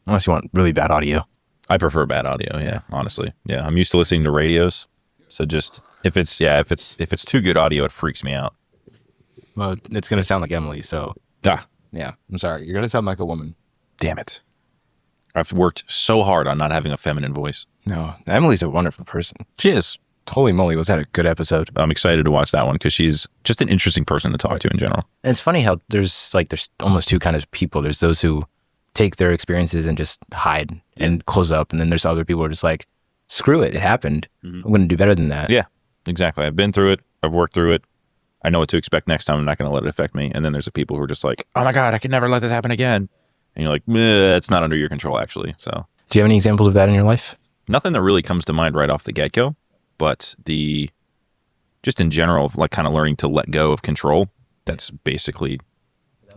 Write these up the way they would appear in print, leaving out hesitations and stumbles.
Unless you want really bad audio. I prefer bad audio. Yeah, honestly. Yeah, I'm used to listening to radios. So just if it's too good audio, it freaks me out. Well, it's going to sound like Emily, so yeah, I'm sorry. You're going to sound like a woman. Damn it. I've worked so hard on not having a feminine voice. No, Emily's a wonderful person. She is. Holy moly, was that a good episode? I'm excited to watch that one because she's just an interesting person to talk to in general. And it's funny how there's almost two kinds of people. There's those who take their experiences and just hide and close up. And then there's other people who are just like, screw it. It happened. I'm going to do better than that. Yeah, exactly. I've been through it. I've worked through it. I know what to expect next time. I'm not going to let it affect me. And then there's the people who are just like, oh my God, I can never let this happen again. And you're like, it's not under your control, actually. So, do you have any examples of that in your life? Nothing that really comes to mind right off the get-go, but just in general, like kind of learning to let go of control. That's basically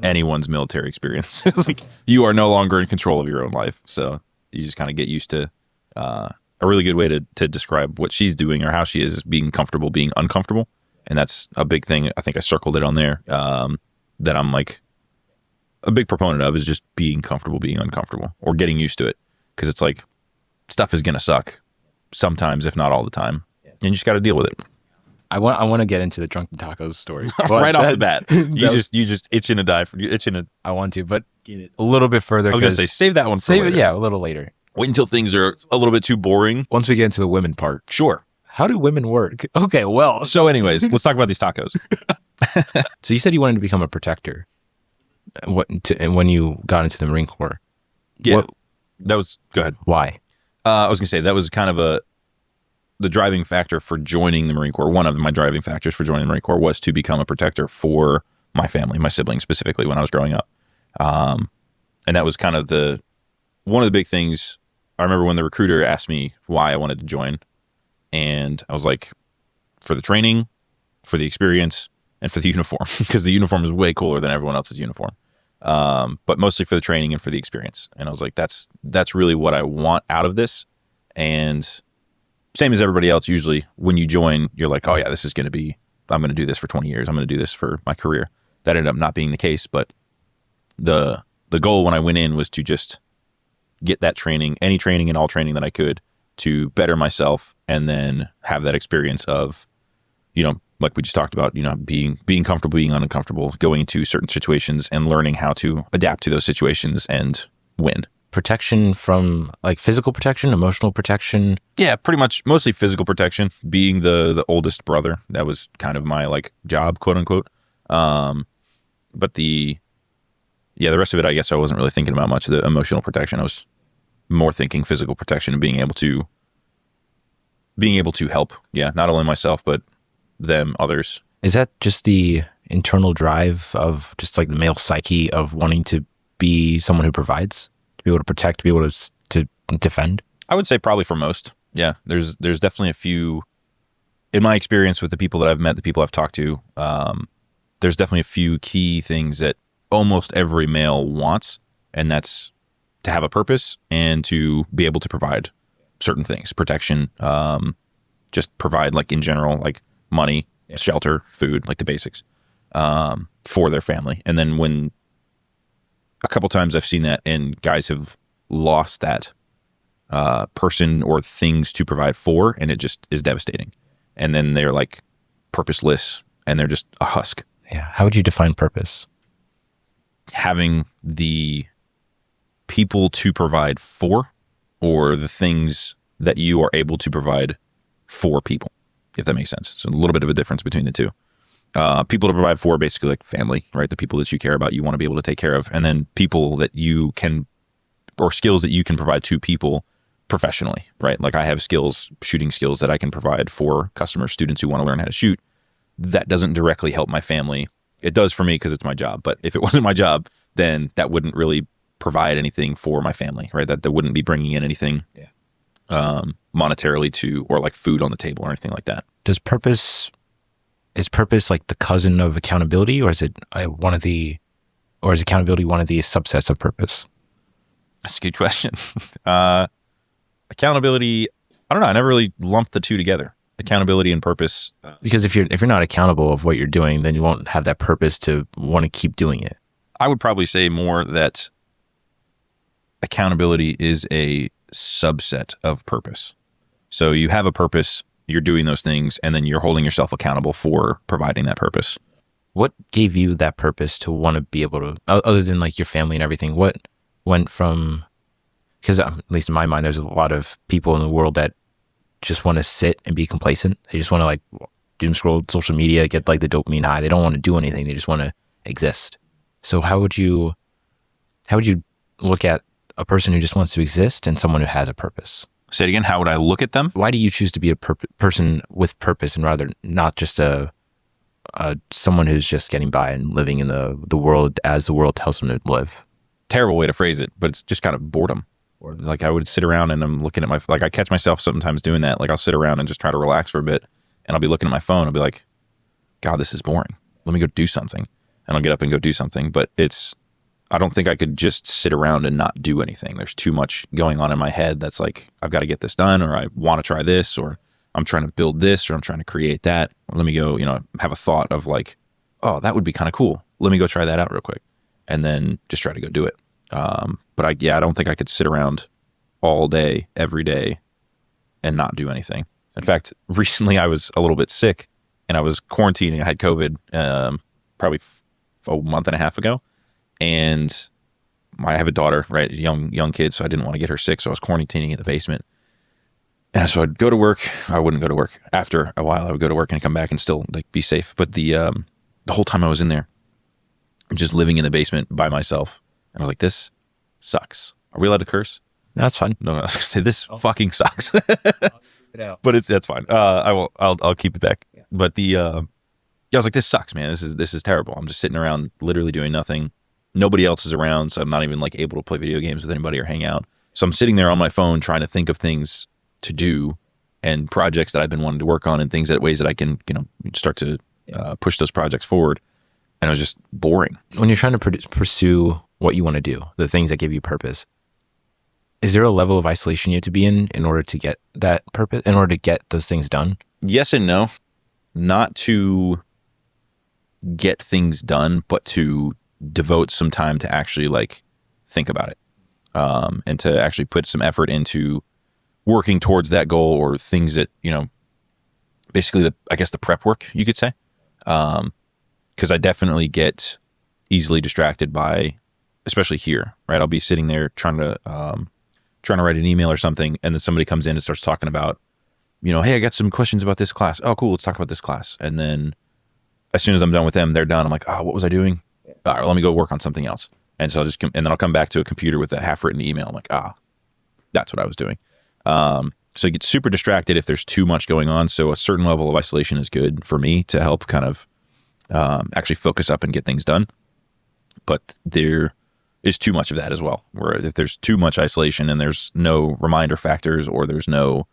anyone's military experience. It's like you are no longer in control of your own life. So you just kind of get used to a really good way to describe what she's doing or how she is being comfortable, being uncomfortable. And that's a big thing. I think I circled it on there that I'm like a big proponent of is just being comfortable, being uncomfortable or getting used to it. Because it's like stuff is going to suck sometimes, if not all the time. And you just got to deal with it. I want to get into the Drunken Tacos story. Right off the bat. You just itching to die. I want to, but a little bit further. I was going to say, save that one for later. Yeah, a little later. Wait until things are a little bit too boring. Once we get into the women part. Sure. How do women work? Okay, well. So anyways, let's talk about these tacos. So you said you wanted to become a protector and when you got into the Marine Corps. Yeah. Go ahead. Why? I was going to say that was kind of the driving factor for joining the Marine Corps. One of my driving factors for joining the Marine Corps was to become a protector for my family, my siblings specifically when I was growing up. And that was kind of one of the big things. I remember when the recruiter asked me why I wanted to join. And I was like, for the training, for the experience, and for the uniform, because the uniform is way cooler than everyone else's uniform. But mostly for the training and for the experience. And I was like, that's really what I want out of this. And same as everybody else, usually when you join, you're like, oh yeah, I'm going to do this for 20 years. I'm going to do this for my career. That ended up not being the case. But the goal when I went in was to just get that training, any training and all training that I could to better myself and then have that experience of, like we just talked about, being comfortable, being uncomfortable, going into certain situations and learning how to adapt to those situations and win. Protection from like physical protection, emotional protection? Yeah, pretty much mostly physical protection. Being the oldest brother, that was kind of my like job, quote unquote. But the rest of it, I guess I wasn't really thinking about much of the emotional protection. I was more thinking physical protection and being able to help. Yeah, not only myself, but them, others. Is that just the internal drive of just like the male psyche of wanting to be someone who provides, to be able to protect, to be able to defend? I would say probably for most. Yeah, there's definitely a few, in my experience with the people that I've met, the people I've talked to, there's definitely a few key things that almost every male wants, and that's to have a purpose and to be able to provide certain things, protection, just provide like in general, like money, shelter, food, like the basics, for their family. And then when a couple times I've seen that and guys have lost that person or things to provide for, and it just is devastating. And then they're like purposeless and they're just a husk. Yeah. How would you define purpose? Having the people to provide for, or the things that you are able to provide for people, if that makes sense. So a little bit of a difference between the two. People to provide for, basically like family, right? The people that you care about, you want to be able to take care of. And then people that you can, or skills that you can provide to people professionally, right? Like I have shooting skills that I can provide for customers, students who want to learn how to shoot. That doesn't directly help my family. It does for me because it's my job. But if it wasn't my job, then that wouldn't really provide anything for my family, right? That wouldn't be bringing in anything monetarily to, or like food on the table or anything like that. Is purpose like the cousin of accountability, or is it accountability one of the subsets of purpose? That's a good question. Accountability, I don't know. I never really lumped the two together. Accountability and purpose. Because if you're not accountable of what you're doing, then you won't have that purpose to want to keep doing it. I would probably say more that accountability is a subset of purpose. So you have a purpose, you're doing those things, and then you're holding yourself accountable for providing that purpose. What gave you that purpose to want to be able to, other than like your family and everything, what went from, because at least in my mind, there's a lot of people in the world that just want to sit and be complacent. They just want to like doom scroll social media, get like the dopamine high. They don't want to do anything. They just want to exist. So how would you look at a person who just wants to exist and someone who has a purpose? Say it again. How would I look at them? Why do you choose to be a person with purpose and rather not just someone who's just getting by and living in the world as the world tells them to live? Terrible way to phrase it, but it's just kind of boredom. Like I would sit around and I'm looking at like I catch myself sometimes doing that. Like I'll sit around and just try to relax for a bit and I'll be looking at my phone. I'll be like, God, this is boring. Let me go do something. And I'll get up and go do something. But I don't think I could just sit around and not do anything. There's too much going on in my head that's like, I've got to get this done, or I want to try this, or I'm trying to build this, or I'm trying to create that. Or let me go, have a thought of like, oh, that would be kind of cool. Let me go try that out real quick. And then just try to go do it. But I don't think I could sit around all day, every day and not do anything. In fact, recently I was a little bit sick and I was quarantining. I had COVID, probably a month and a half ago. And I have a daughter, right? Young kid. So I didn't want to get her sick. So I was quarantining in the basement. And so I'd go to work. I wouldn't go to work. After a while, I would go to work and come back and still like be safe. But the whole time I was in there, just living in the basement by myself, and I was like, this sucks. Are we allowed to curse? No, that's fine. No, I was gonna say this fucking sucks. But that's fine. I'll keep it back. Yeah. But I was like, this sucks, man. This is terrible. I'm just sitting around literally doing nothing. Nobody else is around, so I'm not even like able to play video games with anybody or hang out. So I'm sitting there on my phone trying to think of things to do and projects that I've been wanting to work on and ways that I can, start to push those projects forward. And it was just boring. When you're trying to pursue what you want to do, the things that give you purpose, is there a level of isolation you have to be in order to get that purpose, in order to get those things done? Yes and no. Not to get things done, but to devote some time to actually like think about it, and to actually put some effort into working towards that goal, or things that, basically the prep work, you could say. Because I definitely get easily distracted by, especially here, right? I'll be sitting there trying to write an email or something, and then somebody comes in and starts talking about, hey, I got some questions about this class. Oh, cool, let's talk about this class. And then as soon as I'm done with them, they're done. I'm like, oh, what was I doing? All right, let me go work on something else. And so and then I'll come back to a computer with a half-written email. I'm like, that's what I was doing. So you get super distracted if there's too much going on. So a certain level of isolation is good for me to help kind of actually focus up and get things done. But there is too much of that as well, where if there's too much isolation and there's no reminder factors, or there's no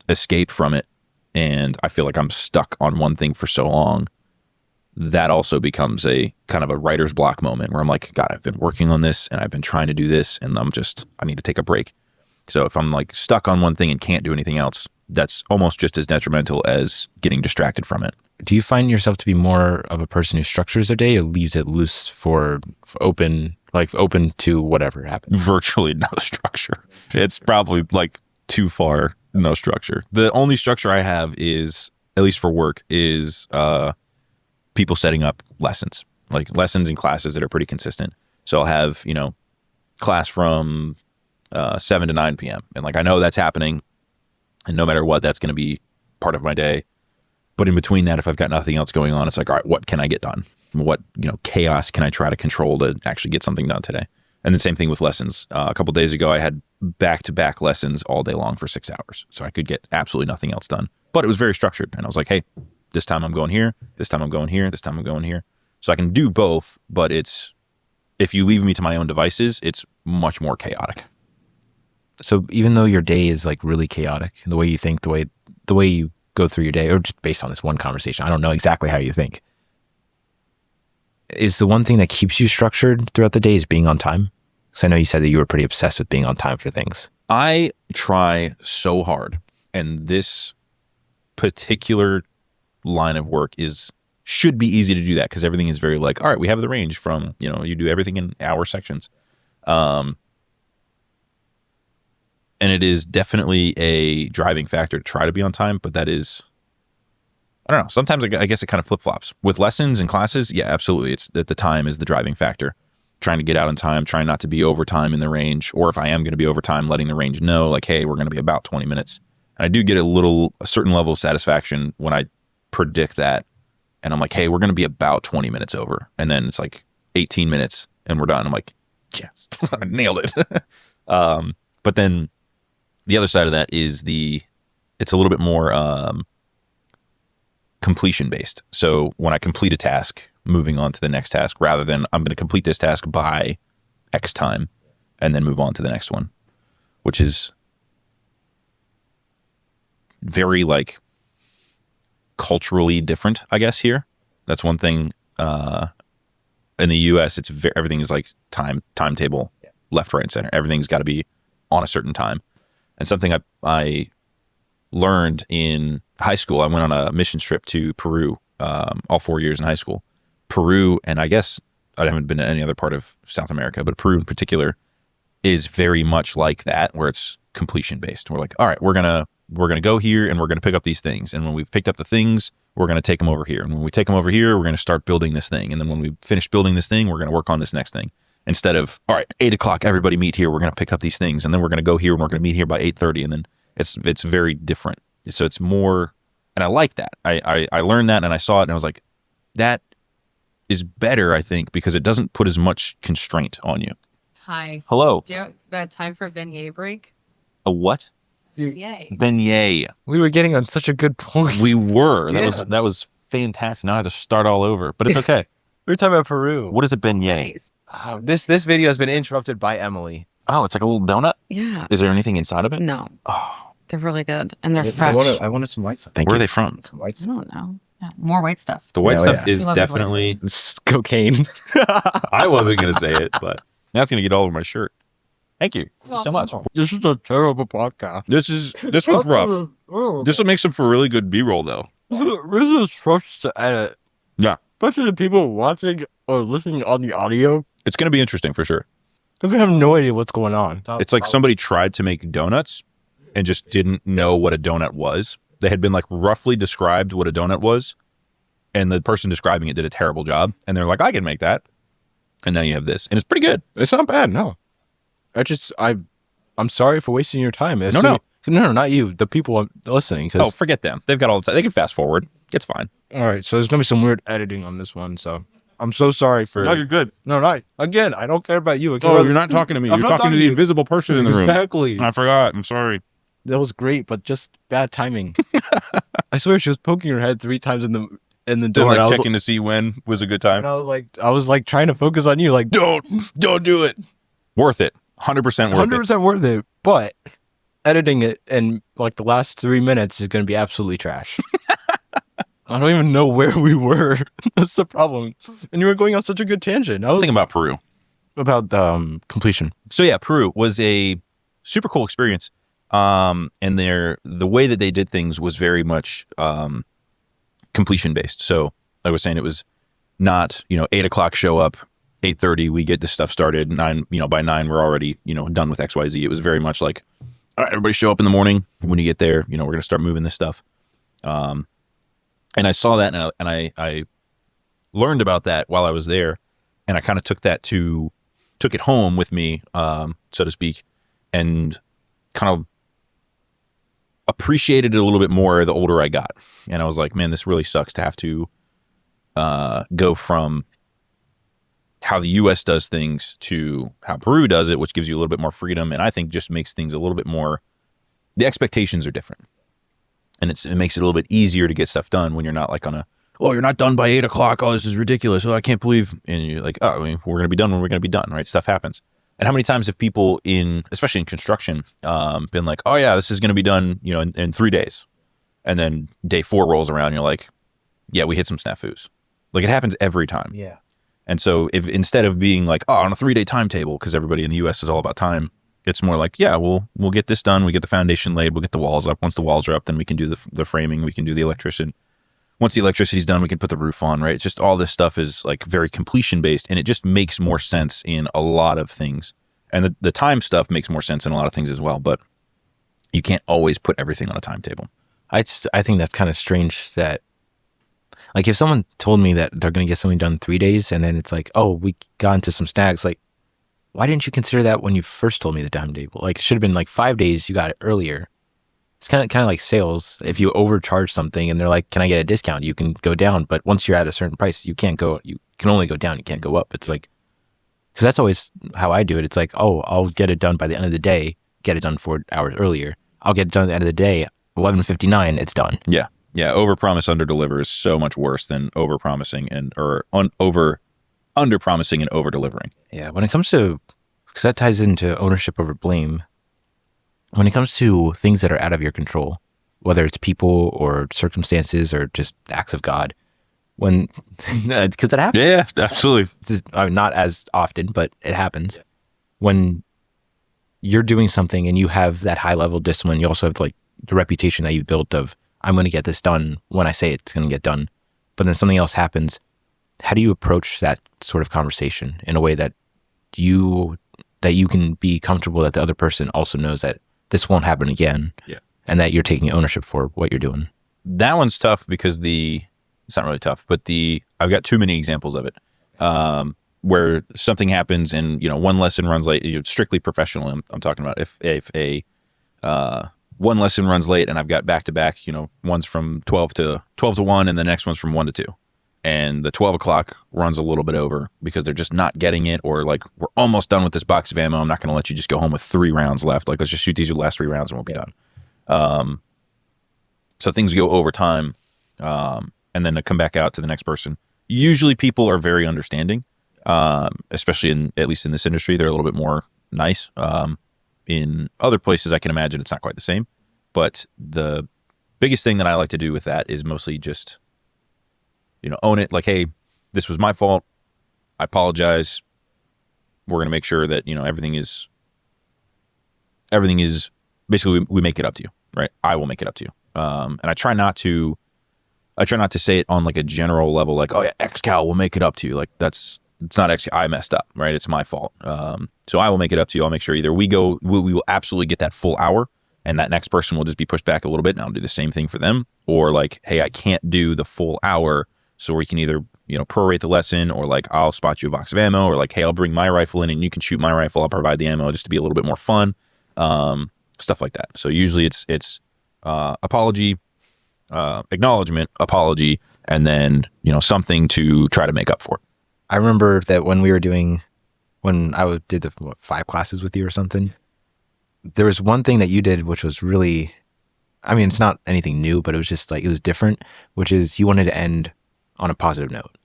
escape from it, and I feel like I'm stuck on one thing for so long, that also becomes a kind of a writer's block moment where I'm like, God, I've been working on this and I've been trying to do this, and I need to take a break. So if I'm like stuck on one thing and can't do anything else, that's almost just as detrimental as getting distracted from it. Do you find yourself to be more of a person who structures their day, or leaves it loose for open to whatever happens? Virtually no structure. It's probably like too far no structure. The only structure I have is, at least for work, is people setting up lessons, like lessons and classes that are pretty consistent. So I'll have, class from 7 to 9 p.m. And like, I know that's happening, and no matter what, that's going to be part of my day. But in between that, if I've got nothing else going on, it's like, all right, what can I get done? What, chaos can I try to control to actually get something done today? And the same thing with lessons. A couple days ago, I had back-to-back lessons all day long for 6 hours. So I could get absolutely nothing else done. But it was very structured. And I was like, hey, this time I'm going here. This time I'm going here. This time I'm going here. So I can do both, but if you leave me to my own devices, it's much more chaotic. So even though your day is like really chaotic, the way you think, the way you go through your day, or just based on this one conversation, I don't know exactly how you think, is the one thing that keeps you structured throughout the day is being on time? Because I know you said that you were pretty obsessed with being on time for things. I try so hard, and this particular line of work should be easy to do that, because everything is very like, all right, we have the range from, you do everything in hour sections. And it is definitely a driving factor to try to be on time, but that is, I don't know. Sometimes I guess it kind of flip-flops. With lessons and classes, yeah, absolutely. It's that the time is the driving factor. Trying to get out in time, trying not to be overtime in the range, or if I am going to be overtime, letting the range know, like, hey, we're going to be about 20 minutes. And I do get a certain level of satisfaction when I predict that. And I'm like, hey, we're going to be about 20 minutes over. And then it's like 18 minutes and we're done. I'm like, yes, I nailed it. But then the other side of that is it's a little bit more completion based. So when I complete a task, moving on to the next task rather than I'm going to complete this task by X time and then move on to the next one, which is very like culturally different, I guess, here. That's one thing. In the US, everything is like timetable, left, right, and center. Everything's got to be on a certain time. And something I learned in high school, I went on a mission trip to Peru, all 4 years in high school. Peru, and I guess I haven't been to any other part of South America, but Peru in particular is very much like that, where it's completion based. We're like, all right, we're gonna go here and we're gonna pick up these things, and when we've picked up the things, we're gonna take them over here, and when we take them over here, we're gonna start building this thing, and then when we finish building this thing, we're gonna work on this next thing. Instead of, all right, 8:00, everybody meet here, we're gonna pick up these things, and then we're gonna go here and we're gonna meet here by 8:30, and then it's very different. So it's more, and I like that. I learned that and I saw it and I was like, that is better, I think, because it doesn't put as much constraint on you. Hi. Hello. Do you have time for a beignet break? A what? Beignet. Beignet. We were getting on such a good point. We were. Yeah. That was fantastic. Now I have to start all over, but it's okay. We were talking about Peru. What is a beignet? Nice. This video has been interrupted by Emily. Oh, it's like a little donut? Yeah. Is there anything inside of it? No. Oh, They're really good. And they're fresh. I wanted some white stuff. Thank where are you. they from? Some white I don't know. Yeah, more white stuff. The white Yeah, stuff yeah. is We love definitely, It's cocaine. I wasn't going to say it, but that's going to get all over my shirt. Thank you so much. This is a terrible podcast. This one's rough. This will make some for really good B-roll though. This is rough to edit. Yeah. Especially the people watching or listening on the audio. It's going to be interesting for sure. They're going to have no idea what's going on. It's like somebody tried to make donuts and just didn't know what a donut was. They had been like roughly described what a donut was, and the person describing it did a terrible job. And they're like, I can make that. And now you have this. And it's pretty good. It's not bad, no. I'm sorry for wasting your time. No, not you. The people listening. Oh, forget them. They've got all the time. They can fast forward. It's fine. All right, so there's going to be some weird editing on this one, so I'm so sorry for... No, you're good. No, not... Again, I don't care about you. Oh, you're not talking to me. I'm You're not talking to the invisible person in the room. Exactly. I forgot. I'm sorry. That was great, but just bad timing. I swear she was poking her head 3 times in the Then door. like checking to see when was a good time. And I was like trying to focus on you, like Don't do it. Worth it. 100% worth 100% worth it. But editing it in like the last 3 minutes is going to be absolutely trash. I don't even know where we were. That's the problem. And you were going on such a good tangent. I was Thinking about Peru. about completion. So yeah, Peru was a super cool experience. And the way that they did things was very much completion based. So like I was saying, it was not 8:00 show up, 8:30 we get this stuff started, 9 by 9 we're already done with XYZ. It was very much like, all right, everybody show up in the morning. When you get there, we're gonna start moving this stuff. And I saw that and I learned about that while I was there, and I kind of took it home with me, so to speak, and kind of appreciated it a little bit more the older I got. And I was like, man, this really sucks to have to go from how the US does things to how Peru does it, which gives you a little bit more freedom, and I think just makes things a little bit more, the expectations are different. And it makes it a little bit easier to get stuff done when you're not like you're not done by 8:00. Oh, this is ridiculous. Oh, I can't believe. And you're like, oh, we're going to be done when we're going to be done, right? Stuff happens. And how many times have people especially in construction, been like, oh yeah, this is going to be done, in 3 days. And then day 4 rolls around and you're like, yeah, we hit some snafus. Like it happens every time. Yeah. And so if instead of being like, oh, on a 3-day timetable, because everybody in the US is all about time, it's more like, yeah, we'll get this done. We get the foundation laid. We'll get the walls up. Once the walls are up, then we can do the framing. We can do the electrician. Once the electricity's done, we can put the roof on, right? It's just all this stuff is like very completion based, and it just makes more sense in a lot of things. And the time stuff makes more sense in a lot of things as well. But You can't always put everything on a timetable. I think that's kind of strange that, like, if someone told me that they're going to get something done in 3 days and then it's like, oh, we got into some snags, like, why didn't you consider that when you first told me the timetable? Like, it should have been like 5 days. You got it earlier. It's kind of like sales. If you overcharge something and they're like, can I get a discount? You can go down. But once you're at a certain price, you can only go down. You can't go up. It's like, because that's always how I do it. It's like, oh, I'll get it done by the end of the day, get it done 4 hours earlier. I'll get it done at the end of the day, 11:59, it's done. Yeah. Yeah. Overpromise, underdeliver is so much worse than overpromising and underpromising and over-delivering. Yeah. When it comes to, because that ties into ownership over blame. When it comes to things that are out of your control, whether it's people or circumstances or just acts of God, because that happens. Yeah, absolutely. Not as often, but it happens. When you're doing something and you have that high level discipline, you also have like the reputation that you've built of, I'm going to get this done when I say it's going to get done. But then something else happens. How do you approach that sort of conversation in a way that you can be comfortable that the other person also knows that this won't happen again, and that you're taking ownership for what you're doing? That one's tough because it's not really tough, but I've got too many examples of it where something happens and, one lesson runs late. Strictly professional, I'm talking about. If a one lesson runs late and I've got back-to-back, one's from 12 to 1 and the next one's from 1 to 2. And the 12 o'clock runs a little bit over because they're just not getting it, or like, we're almost done with this box of ammo. I'm not going to let you just go home with 3 rounds left. Like, let's just shoot these last 3 rounds and we'll be done. So things go over time, and then to come back out to the next person. Usually people are very understanding, especially at least in this industry, they're a little bit more nice. In other places, I can imagine it's not quite the same. But the biggest thing that I like to do with that is mostly just, own it. Like, hey, this was my fault. I apologize. We're going to make sure that, everything is basically, we make it up to you, right? I will make it up to you. And I try not to say it on like a general level, like, oh yeah, XCAL will make it up to you. Like, it's not XCAL. I messed up, right? It's my fault. So I will make it up to you. I'll make sure either we will absolutely get that full hour, and that next person will just be pushed back a little bit, and I'll do the same thing for them. Or like, hey, I can't do the full hour, so we can either, prorate the lesson, or like, I'll spot you a box of ammo, or like, hey, I'll bring my rifle in and you can shoot my rifle. I'll provide the ammo just to be a little bit more fun. Stuff like that. So usually it's apology, acknowledgement, apology, and then, something to try to make up for it. I remember that when I did the 5 classes with you or something, there was one thing that you did which was really, it's not anything new, but it was just like, it was different, which is you wanted to end on a positive note.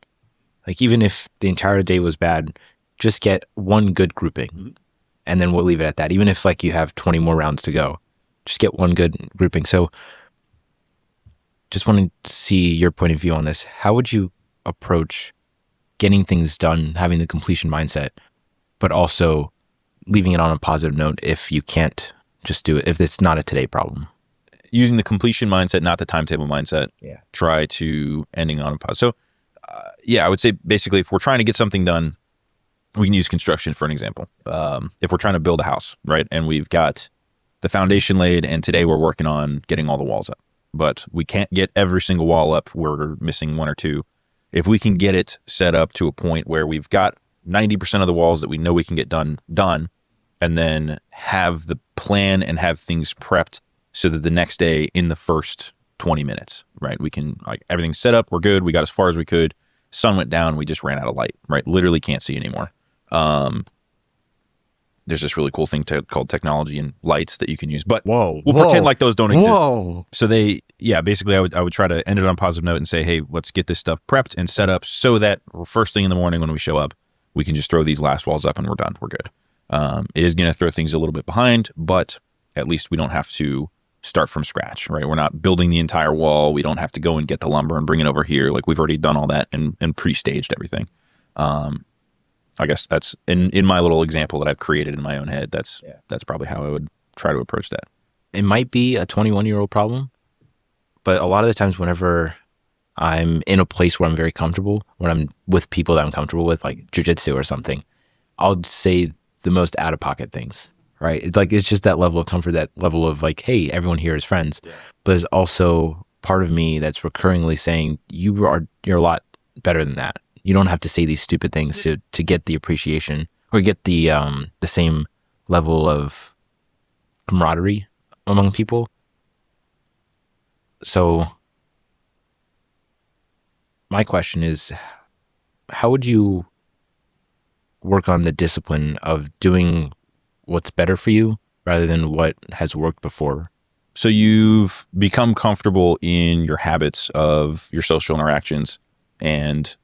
Like, even if the entire day was bad, just get one good grouping, and then we'll leave it at that. Even if like you have 20 more rounds to go, just get one good grouping. So just wanted to see your point of view on this. How would you approach getting things done, having the completion mindset, but also leaving it on a positive note if you can't just do it, if it's not a today problem? Using the completion mindset, not the timetable mindset. Yeah. Try to ending on a positive. So, I would say basically, if we're trying to get something done, we can use construction for an example. If we're trying to build a house, right, and we've got the foundation laid, and today we're working on getting all the walls up, but we can't get every single wall up. We're missing 1 or 2. If we can get it set up to a point where we've got 90% of the walls that we know we can get done, and then have the plan and have things prepped so that the next day in the first 20 minutes, right, we can, like, everything's set up, we're good, we got as far as we could, sun went down, we just ran out of light, right, literally can't see anymore. There's this really cool thing called technology and lights that you can use, but we'll pretend like those don't exist. So basically I would try to end it on a positive note and say, hey, let's get this stuff prepped and set up so that first thing in the morning when we show up, we can just throw these last walls up and we're done, we're good. It is going to throw things a little bit behind, but at least we don't have to start from scratch, right? We're not building the entire wall. We don't have to go and get the lumber and bring it over here. Like, we've already done all that and pre-staged everything. I guess that's in my little example that I've created in my own head. That's probably how I would try to approach that. It might be a 21-year-old problem, but a lot of the times whenever I'm in a place where I'm very comfortable, when I'm with people that I'm comfortable with, like jiu-jitsu or something, I'll say the most out-of-pocket things. right? It's like, it's just that level of comfort, that level of like, hey, everyone here is friends. Yeah. But there's also part of me that's recurringly saying, you're a lot better than that. You don't have to say these stupid things to get the appreciation or get the same level of camaraderie among people. So my question is, how would you work on the discipline of doing what's better for you rather than what has worked before? So you've become comfortable in your habits of your social interactions, and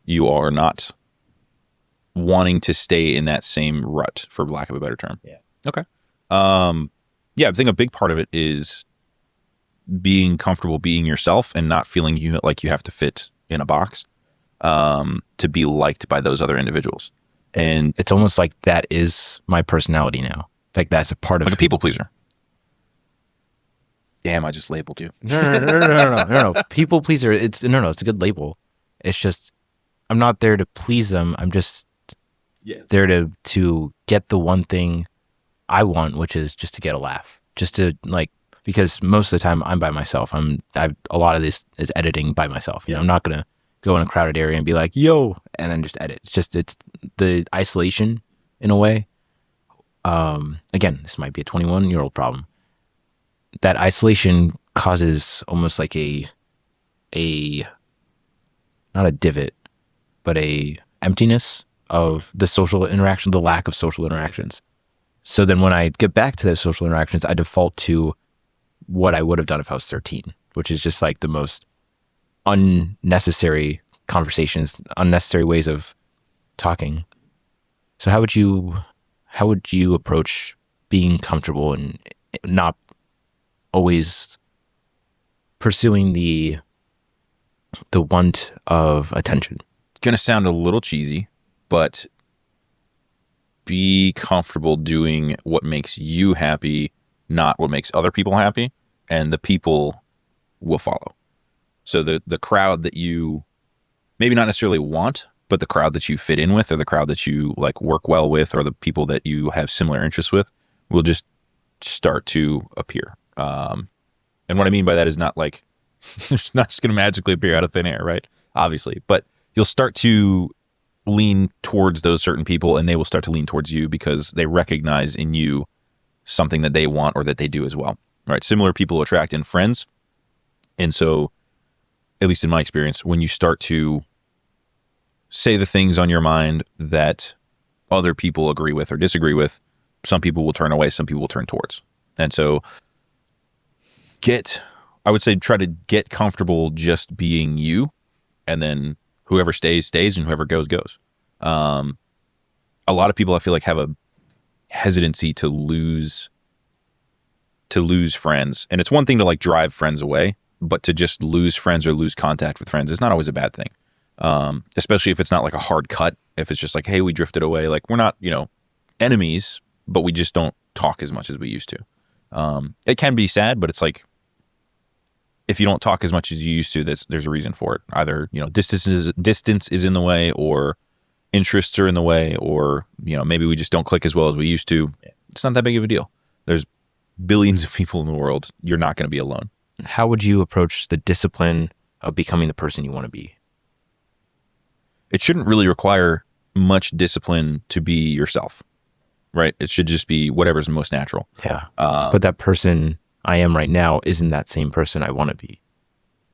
you are not wanting to stay in that same rut, for lack of a better term. Yeah. Okay. Yeah, I think a big part of it is being comfortable being yourself and not feeling like you have to fit in a box to be liked by those other individuals. And It's almost like that is my personality now. Like that's a part of like a people pleaser. Damn, I just labeled you. No. People pleaser. It's a good label. It's just I'm not there to please them. I'm just there to get the one thing I want, which is just to get a laugh. Just to like, because most of the time I'm by myself. A lot of this is editing by myself. You know, I'm not gonna go in a crowded area and be like, yo, and then just edit. It's the isolation in a way. Again, this might be a 21-year-old problem. That isolation causes almost like a not a divot, but a emptiness of the social interaction, the lack of social interactions. So then when I get back to those social interactions, I default to what I would have done if I was 13, which is just like the most unnecessary conversations, unnecessary ways of talking. So how would you approach being comfortable and not always pursuing the want of attention? Gonna sound a little cheesy, but be comfortable doing what makes you happy, not what makes other people happy, and the people will follow. So the crowd that you maybe not necessarily want, but the crowd that you fit in with, or the crowd that you like work well with, or the people that you have similar interests with, will just start to appear. And what I mean by that is not like it's not just going to magically appear out of thin air, right? Obviously, but you'll start to lean towards those certain people, and they will start to lean towards you because they recognize in you something that they want or that they do as well, right? Similar people attract in friends. And so, at least in my experience, when you start to say the things on your mind that other people agree with or disagree with, some people will turn away, some people will turn towards. And so I would say try to get comfortable just being you, and then whoever stays, stays, and whoever goes, goes. A lot of people I feel like have a hesitancy to lose friends. And it's one thing to like drive friends away, but to just lose friends or lose contact with friends is not always a bad thing. Especially if it's not like a hard cut. If it's just like, hey, we drifted away. Like we're not, enemies, but we just don't talk as much as we used to. It can be sad, but it's like, if you don't talk as much as you used to, there's a reason for it. Either, distance is in the way, or interests are in the way, or, maybe we just don't click as well as we used to. It's not that big of a deal. There's billions of people in the world. You're not going to be alone. How would you approach the discipline of becoming the person you want to be? It shouldn't really require much discipline to be yourself, right? It should just be whatever's most natural. Yeah. But that person I am right now isn't that same person I want to be.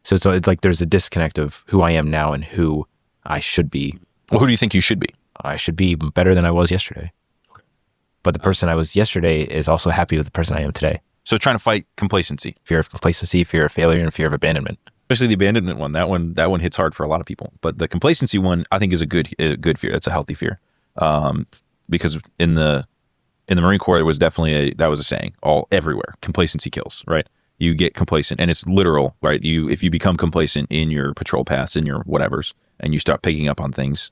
So it's like there's a disconnect of who I am now and who I should be. Well, who do you think you should be? I should be better than I was yesterday. Okay. But the person I was yesterday is also happy with the person I am today. So trying to fight complacency. Fear of complacency, fear of failure, and fear of abandonment. Especially the abandonment one. That one hits hard for a lot of people. But the complacency one, I think, is a good fear. It's a healthy fear. Because in the Marine Corps, there was definitely that was a saying everywhere. Complacency kills, right? You get complacent, and it's literal, right? If you become complacent in your patrol paths, in your whatevers, and you stop picking up on things,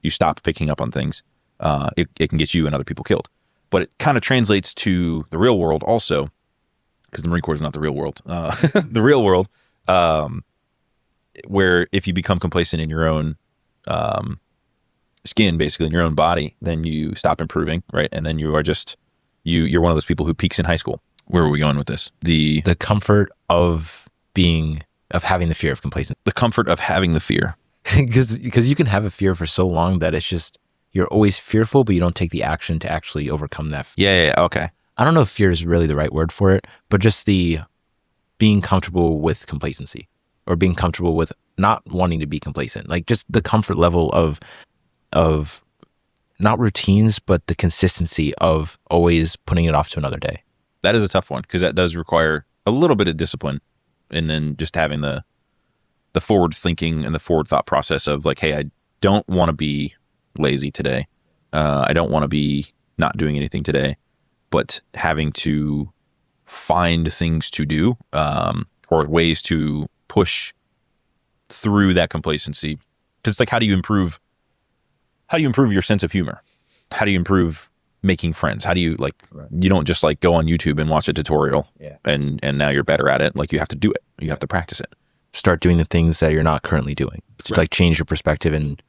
it can get you and other people killed. But it kind of translates to the real world also, because the Marine Corps is not the real world. The real world, where if you become complacent in your own skin, basically in your own body, then you stop improving, right? And then you are just You're one of those people who peaks in high school. Where are we going with this? The comfort of having the fear of complacency. The comfort of having the fear. Because you can have a fear for so long that it's just, you're always fearful, but you don't take the action to actually overcome that fear. Yeah, okay. I don't know if fear is really the right word for it, but just the being comfortable with complacency, or being comfortable with not wanting to be complacent. Like just the comfort level of not routines, but the consistency of always putting it off to another day. That is a tough one, because that does require a little bit of discipline, and then just having the forward thinking and the forward thought process of like, hey, I don't want to be lazy today. I don't want to be not doing anything today, but having to find things to do, or ways to push through that complacency. Because it's like, how do you improve your sense of humor? How do you improve making friends? How do you you don't just like go on YouTube and watch a tutorial and now you're better at it. Like, you have to do it. You have to practice it. Start doing the things that you're not currently doing. To like change your perspective and,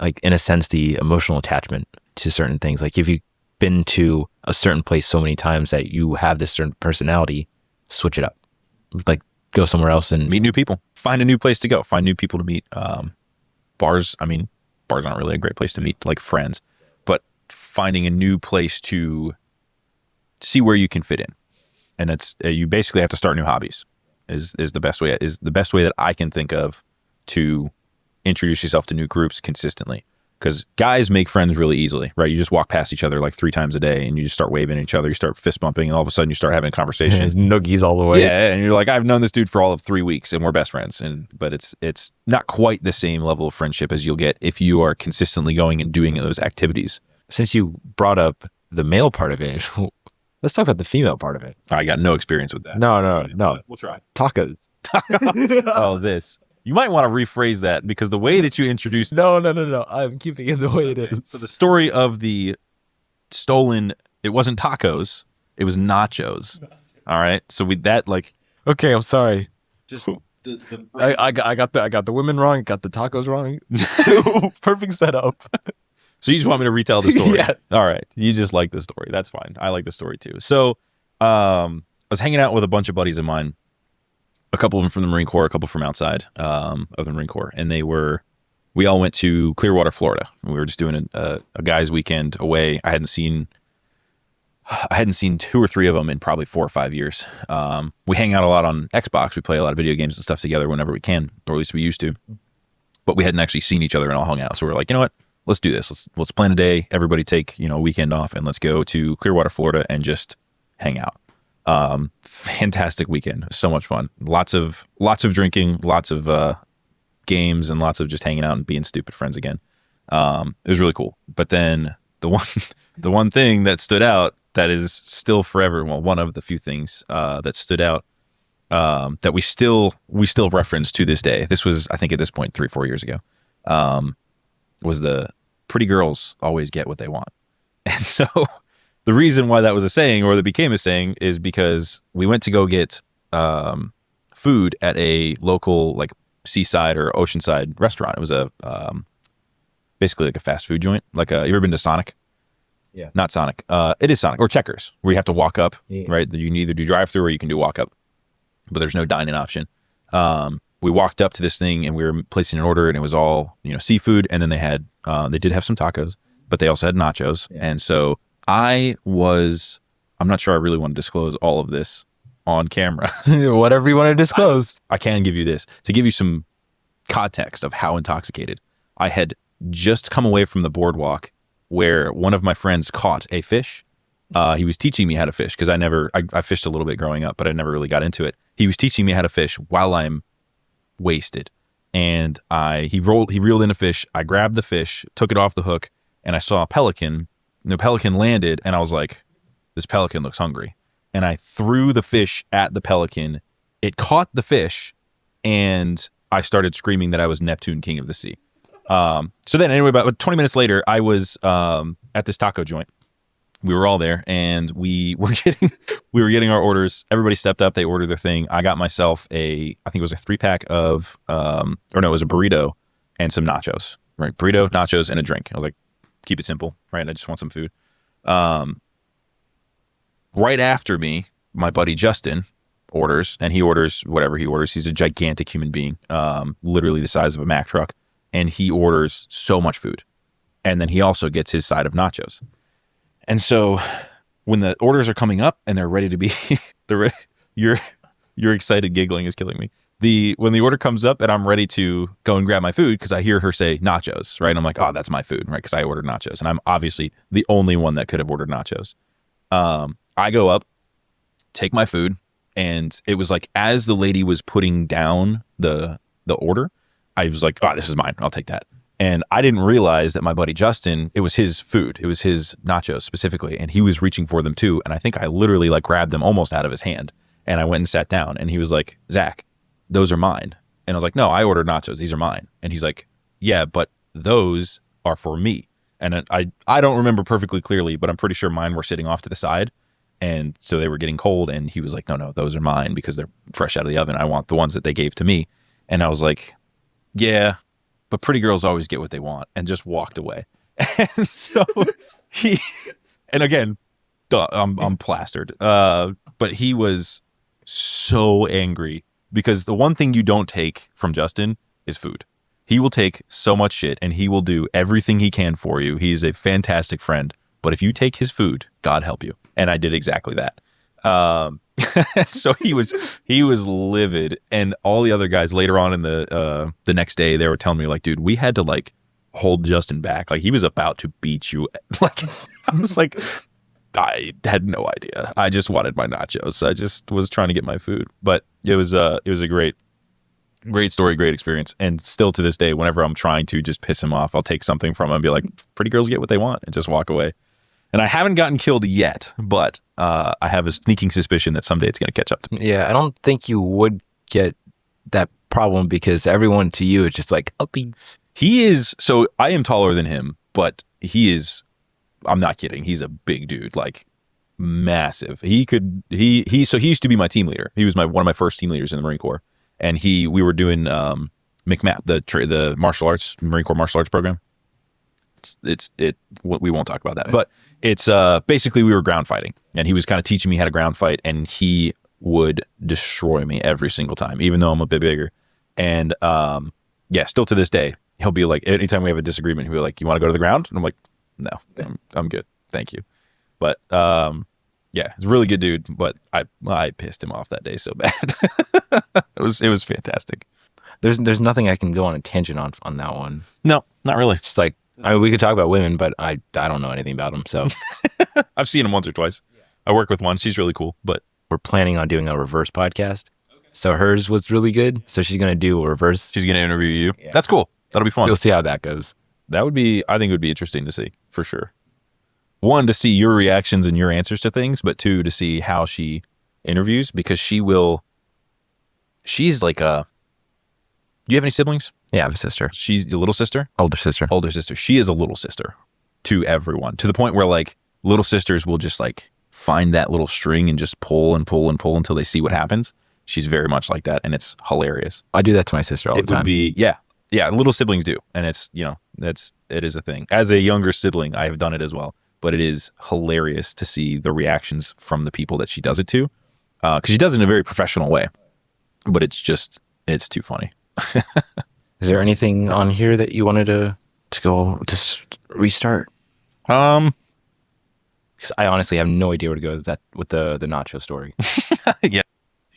like, in a sense, the emotional attachment to certain things. Like, if you've been to a certain place so many times that you have this certain personality, switch it up. Like, go somewhere else and meet new people. Find a new place to go. Find new people to meet. Bars aren't really a great place to meet like friends, but finding a new place to see where you can fit in. And it's you basically have to start new hobbies. Is the best way that I can think of to introduce yourself to new groups consistently. Because guys make friends really easily, right? You just walk past each other like 3 times a day and you just start waving at each other. You start fist bumping, and all of a sudden you start having a conversation. Noogies all the way. Yeah, and you're like, I've known this dude for all of 3 weeks and we're best friends. But it's not quite the same level of friendship as you'll get if you are consistently going and doing those activities. Since you brought up the male part of it, let's talk about the female part of it. I got no experience with that. No. We'll try. Tacos. Oh, this. You might want to rephrase that, because the way that you introduced... No. I'm keeping it the way it is. So the story of the stolen... It wasn't tacos. It was nachos. All right? So Okay, I'm sorry. Just... I got the women wrong, got the tacos wrong. Perfect setup. So you just want me to retell the story? Yeah. All right. You just like the story. That's fine. I like the story too. So I was hanging out with a bunch of buddies of mine, a couple of them from the Marine Corps, a couple from outside of the Marine Corps. And we all went to Clearwater, Florida. We were just doing a guy's weekend away. I hadn't seen 2 or 3 of them in probably 4 or 5 years. We hang out a lot on Xbox. We play a lot of video games and stuff together whenever we can, or at least we used to. But we hadn't actually seen each other and all hung out. So we were like, you know what? Let's do this. Let's plan a day. Everybody take, a weekend off, and let's go to Clearwater, Florida, and just hang out. Fantastic weekend. So much fun. Lots of drinking, lots of games, and lots of just hanging out and being stupid friends again. It was really cool. But then the one thing that stood out that is still forever, well, one of the few things that stood out that we still reference to this day. This was, I think, at this point 3 or 4 years ago. Was the pretty girls always get what they want. And so the reason why that was a saying, or that became a saying, is because we went to go get food at a local like seaside or oceanside restaurant. It was a basically like a fast food joint. Like you ever been to Sonic? Yeah. Not Sonic. It is Sonic, or Checkers, where you have to walk up, right? You can either do drive-through or you can do walk up, but there's no dine-in option. We walked up to this thing and we were placing an order, and it was all, seafood. And then they did have some tacos, but they also had nachos. Yeah. And so I'm not sure I really want to disclose all of this on camera. Whatever you want to disclose. I can give you this to give you some context of how intoxicated. I had just come away from the boardwalk where one of my friends caught a fish. He was teaching me how to fish, because I fished a little bit growing up, but I never really got into it. He was teaching me how to fish while I'm wasted. And he reeled in a fish. I grabbed the fish, took it off the hook, and I saw a pelican. And the pelican landed, and I was like, this pelican looks hungry. And I threw the fish at the pelican. It caught the fish, and I started screaming that I was Neptune, king of the sea. So then anyway, about 20 minutes later, I was at this taco joint. We were all there, and we were getting our orders. Everybody stepped up. They ordered their thing. I got myself I think it was a 3-pack of, it was a burrito and some nachos, right? Burrito, nachos, and a drink. I was like, keep it simple, right? I just want some food. Right after me, my buddy Justin orders, and he orders whatever he orders. He's a gigantic human being, literally the size of a Mack truck, and he orders so much food. And then he also gets his side of nachos. And so when the orders are coming up and they're ready to be, your excited giggling is killing me. When the order comes up and I'm ready to go and grab my food, because I hear her say nachos, right? I'm like, oh, that's my food, right? Because I ordered nachos, and I'm obviously the only one that could have ordered nachos. I go up, take my food, and it was like as the lady was putting down the order, I was like, oh, this is mine. I'll take that. And I didn't realize that my buddy Justin, it was his food. It was his nachos specifically, and he was reaching for them too. And I think I literally like grabbed them almost out of his hand, and I went and sat down, and he was like, Zach, those are mine. And I was like, no, I ordered nachos. These are mine. And he's like, yeah, but those are for me. And I don't remember perfectly clearly, but I'm pretty sure mine were sitting off to the side. And so they were getting cold. And he was like, no, those are mine because they're fresh out of the oven. I want the ones that they gave to me. And I was like, yeah, but pretty girls always get what they want, and just walked away. And so and again, I'm plastered. But he was so angry because the one thing you don't take from Justin is food. He will take so much shit and he will do everything he can for you. He's a fantastic friend. But if you take his food, God help you. And I did exactly that. So he was livid. And all the other guys later on in the next day, they were telling me like, dude, we had to like hold Justin back. Like he was about to beat you. Like I was like, I had no idea. I just wanted my nachos. I just was trying to get my food. But it was a great story, great experience. And still to this day, whenever I'm trying to just piss him off, I'll take something from him and be like, pretty girls get what they want, and just walk away. And I haven't gotten killed yet, but I have a sneaking suspicion that someday it's going to catch up to me. Yeah, I don't think you would get that problem because everyone to you is just like, uppies. He is, so I am taller than him, but he is, I'm not kidding. He's a big dude, like massive. So he used to be my team leader. He was one of my first team leaders in the Marine Corps. And we were doing MCMAP, the martial arts, Marine Corps martial arts program. We won't talk about that, but it's basically we were ground fighting, and he was kind of teaching me how to ground fight, and he would destroy me every single time, even though I'm a bit bigger. And yeah, still to this day, he'll be like, anytime we have a disagreement, he'll be like, you want to go to the ground? And I'm like, no, I'm good. Thank you. But yeah, he's a really good dude, but I pissed him off that day so bad. It was fantastic. There's nothing I can go on a tangent on that one. No, not really. It's just like, I mean, we could talk about women, but I don't know anything about them. So I've seen them once or twice. I work with one. She's really cool, but we're planning on doing a reverse podcast. So hers was really good. So she's going to do a reverse. She's going to interview you. Yeah. That's cool. That'll be fun. You'll see how that goes. I think it would be interesting to see for sure. One, to see your reactions and your answers to things, but two, to see how she interviews, because she's like do you have any siblings? Yeah, I have a sister. She's your little sister? Older sister. Older sister. She is a little sister to everyone, to the point where like little sisters will just like find that little string and just pull and pull and pull until they see what happens. She's very much like that, and it's hilarious. I do that to my sister all the time. Yeah, little siblings do, and it's, it is a thing. As a younger sibling, I have done it as well, but it is hilarious to see the reactions from the people that she does it to, because she does it in a very professional way, but it's too funny. Is there anything on here that you wanted to go to restart? Because I honestly have no idea where to go with the nacho story. Yeah,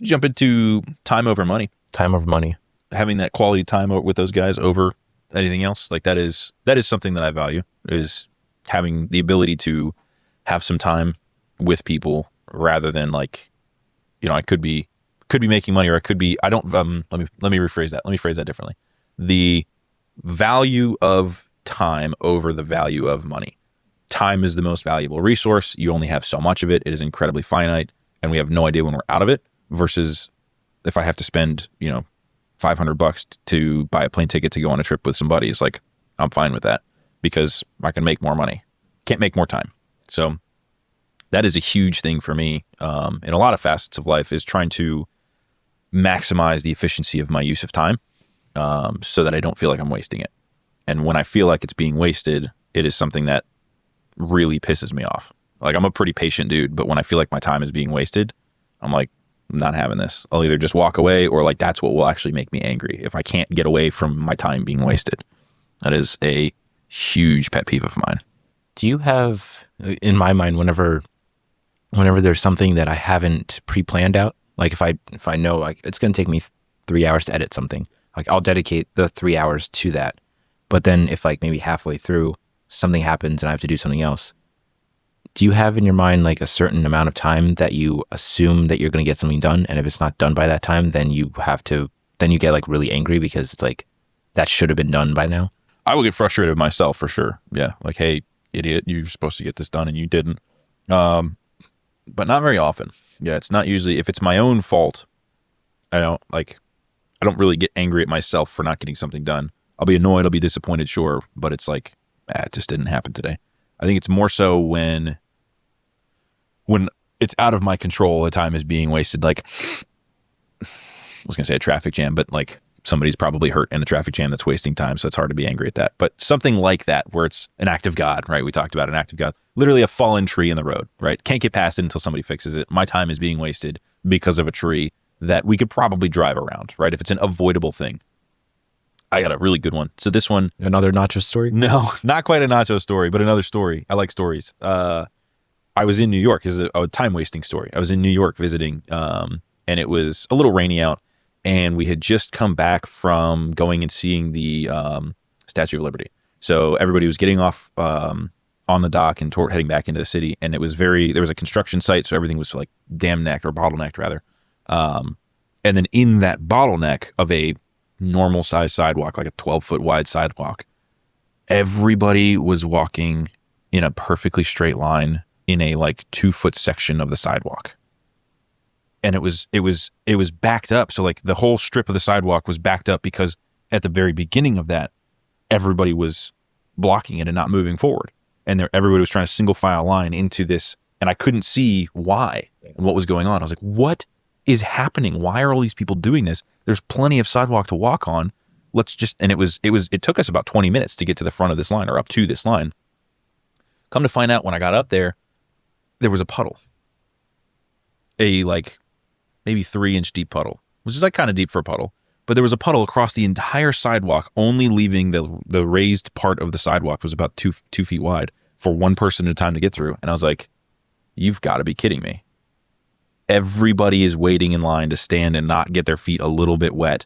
jump into time over money. Time over money. Having that quality time with those guys over anything else, like that is something that I value, is having the ability to have some time with people rather than like, I could be making money, or I could be, I don't, let me rephrase that. Let me phrase that differently. The value of time over the value of money. Time is the most valuable resource. You only have so much of it. It is incredibly finite, and we have no idea when we're out of it, versus if I have to spend, $500 to buy a plane ticket to go on a trip with some buddies, like I'm fine with that because I can make more money. Can't make more time. So that is a huge thing for me in a lot of facets of life, is trying to maximize the efficiency of my use of time so that I don't feel like I'm wasting it. And when I feel like it's being wasted, it is something that really pisses me off. Like I'm a pretty patient dude, but when I feel like my time is being wasted, I'm like, I'm not having this. I'll either just walk away or like that's what will actually make me angry if I can't get away from my time being wasted. That is a huge pet peeve of mine. Do you have, in my mind, whenever there's something that I haven't pre-planned out, like if I know like it's going to take me 3 hours to edit something, like I'll dedicate the 3 hours to that. But then if like maybe halfway through something happens and I have to do something else, do you have in your mind like a certain amount of time that you assume that you're going to get something done? And if it's not done by that time, then you get like really angry because it's like that should have been done by now. I will get frustrated with myself for sure. Yeah. Like, hey, idiot, you're supposed to get this done and you didn't. But not very often. Yeah. It's not usually, if it's my own fault, I don't really get angry at myself for not getting something done. I'll be annoyed. I'll be disappointed. Sure. But it's like, it just didn't happen today. I think it's more so when it's out of my control, the time is being wasted. Like, I was going to say a traffic jam, but like somebody's probably hurt in a traffic jam that's wasting time. So it's hard to be angry at that. But something like that, where it's an act of God, right? We talked about an act of God, literally a fallen tree in the road, right? Can't get past it until somebody fixes it. My time is being wasted because of a tree that we could probably drive around, right? If it's an avoidable thing. I got a really good one. So this one. Another Nachos story? No, not quite a Nacho story, but another story. I like stories. I was in New York. This is a time-wasting story. I was in New York visiting, and it was a little rainy out, and we had just come back from going and seeing the Statue of Liberty. So everybody was getting off on the dock and heading back into the city, and there was a construction site, so everything was like bottlenecked rather. And then in that bottleneck of a normal size sidewalk, like a 12-foot wide sidewalk, everybody was walking in a perfectly straight line in a like 2-foot section of the sidewalk. And it was backed up. So like the whole strip of the sidewalk was backed up because at the very beginning of that, everybody was blocking it and not moving forward. And everybody was trying to single file line into this. And I couldn't see why and what was going on. I was like, what is happening? Why are all these people doing this? There's plenty of sidewalk to walk on. It took us about 20 minutes to get to the front of this line or up to this line. Come to find out when I got up there was a puddle. A like maybe 3-inch deep puddle, which is like kind of deep for a puddle. But there was a puddle across the entire sidewalk, only leaving the raised part of the sidewalk was about 2 feet wide for one person at a time to get through. And I was like, you've got to be kidding me. Everybody is waiting in line to stand and not get their feet a little bit wet.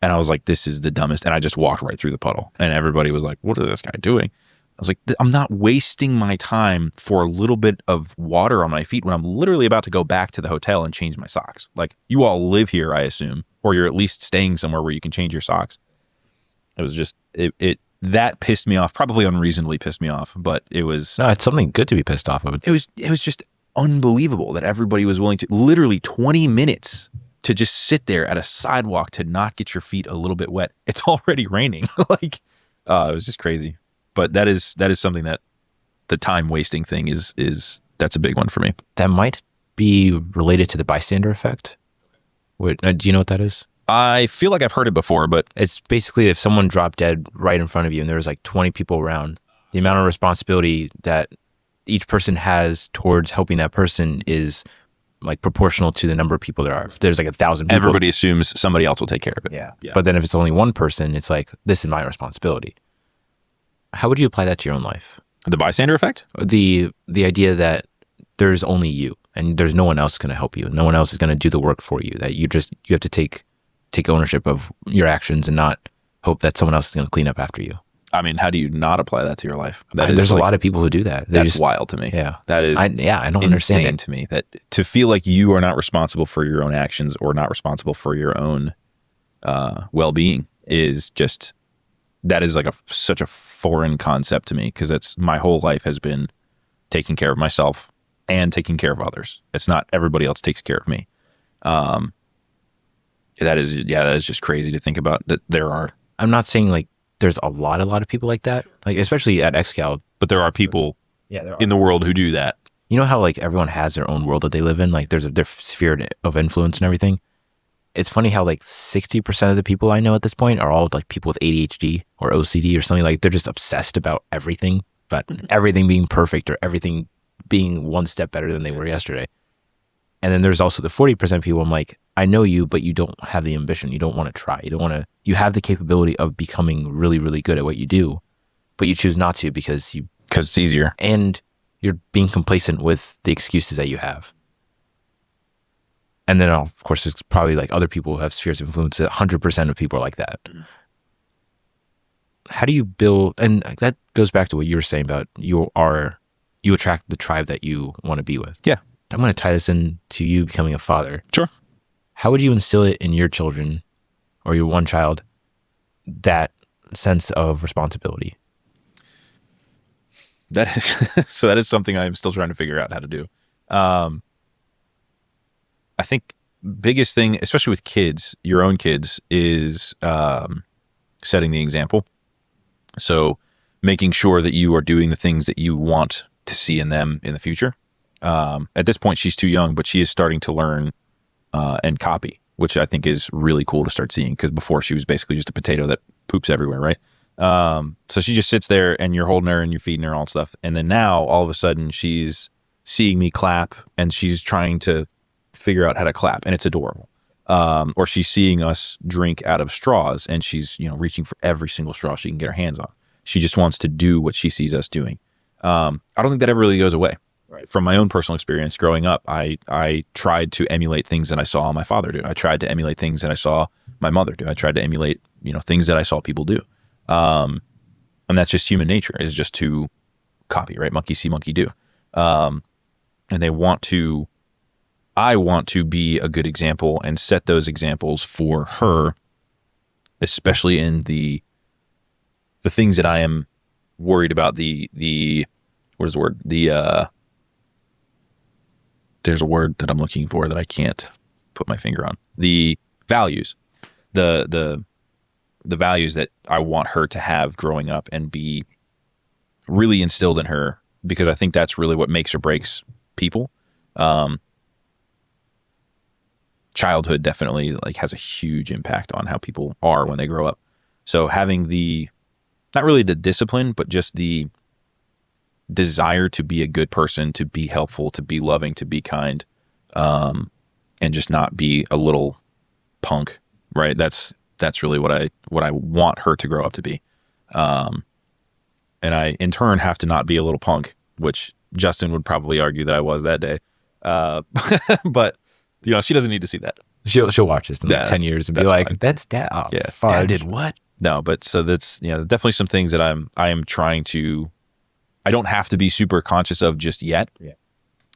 And I was like, this is the dumbest. And I just walked right through the puddle. And everybody was like, what is this guy doing? I was like, I'm not wasting my time for a little bit of water on my feet when I'm literally about to go back to the hotel and change my socks. Like, you all live here, I assume, or you're at least staying somewhere where you can change your socks. It was just, that pissed me off, probably unreasonably pissed me off, but it was. No, it's something good to be pissed off of. It was just unbelievable that everybody was willing to literally 20 minutes to just sit there at a sidewalk to not get your feet a little bit wet. It's already raining. Like, it was just crazy. But that is something that the time wasting thing is that's a big one for me. That might be related to the bystander effect. Do you know what that is? I feel like I've heard it before, but it's basically if someone dropped dead right in front of you and there was like 20 people around, the amount of responsibility that each person has towards helping that person is like proportional to the number of people there are. If there's like 1,000 people, everybody assumes somebody else will take care of it. Yeah. But then if it's only one person, it's like, this is my responsibility. How would you apply that to your own life? The bystander effect? The idea that there's only you and there's no one else going to help you. No one else is going to do the work for you. That you have to take ownership of your actions and not hope that someone else is going to clean up after you. I mean, how do you not apply that to your life? There's a lot of people who do that. That's wild to me. Yeah. That is I don't understand it. To me. That to feel like you are not responsible for your own actions or not responsible for your own well-being is just, that is like such a foreign concept to me, because that's my whole life has been taking care of myself and taking care of others. It's not everybody else takes care of me. That is just crazy to think about that there are. I'm not saying like there's a lot of people like that, like especially at XCAL. But there are people in the world who do that. You know how like everyone has their own world that they live in? Like there's their sphere of influence and everything. It's funny how like 60% of the people I know at this point are all like people with ADHD or OCD or something. Like they're just obsessed about everything being perfect or everything being one step better than they were yesterday. And then there's also the 40% people I'm like, I know you, but you don't have the ambition. You don't want to try. You have the capability of becoming really, really good at what you do, but you choose not to because it's easier. And you're being complacent with the excuses that you have. And then, of course, there's probably like other people who have spheres of influence. 100% of people are like that. How do you build? And that goes back to what you were saying about you attract the tribe that you want to be with. Yeah. I'm going to tie this into you becoming a father. Sure. How would you instill it in your children or your one child, that sense of responsibility? That is something I'm still trying to figure out how to do. I think biggest thing, especially with kids, your own kids, is setting the example. So making sure that you are doing the things that you want to see in them in the future. At this point, she's too young, but she is starting to learn and copy, which I think is really cool to start seeing, because before she was basically just a potato that poops everywhere, right? So she just sits there and you're holding her and you're feeding her all stuff. And then now all of a sudden she's seeing me clap and she's trying to figure out how to clap, and it's adorable. Or she's seeing us drink out of straws and she's, reaching for every single straw she can get her hands on. She just wants to do what she sees us doing. I don't think that ever really goes away. Right. From my own personal experience growing up, I tried to emulate things that I saw my father do. I tried to emulate things that I saw my mother do. I tried to emulate, things that I saw people do. And that's just human nature, is just to copy, right? Monkey see, monkey do. And I want to be a good example and set those examples for her, especially in the things that I am worried about, what is the word? There's a word that I'm looking for that I can't put my finger on. The values, the values that I want her to have growing up and be really instilled in her, because I think that's really what makes or breaks people. Childhood definitely has a huge impact on how people are when they grow up. So having not really the discipline, but just the desire to be a good person, to be helpful, to be loving, to be kind, and just not be a little punk, right? That's really what I want her to grow up to be. And I, in turn, have to not be a little punk, which Justin would probably argue that I was that day. But she doesn't need to see that. She'll watch this in 10 years and be like, fine. That's dad. Oh, yeah. Dad did what? No, but so that's, definitely some things that I am trying to, I don't have to be super conscious of just yet,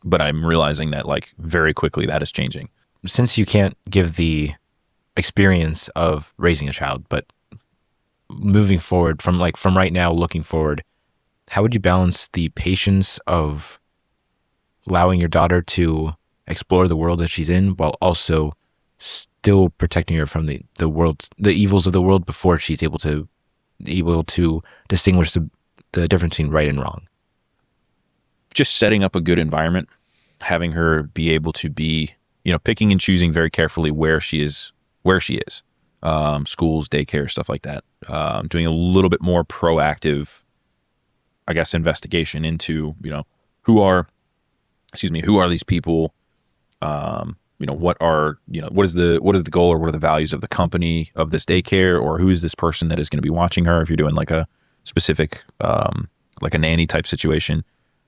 but I'm realizing that very quickly that is changing. Since you can't give the experience of raising a child, but moving forward from right now, looking forward, how would you balance the patience of allowing your daughter to explore the world that she's in while also still protecting her from the evils of the world before she's able to distinguish the difference between right and wrong? Just setting up a good environment, having her be able to be, picking and choosing very carefully where she is, schools, daycare, stuff like that. Doing a little bit more proactive, I guess, investigation into, who are these people? What is the goal, or what are the values of the company of this daycare, or who is this person that is going to be watching her if you're doing a specific, like a nanny type situation.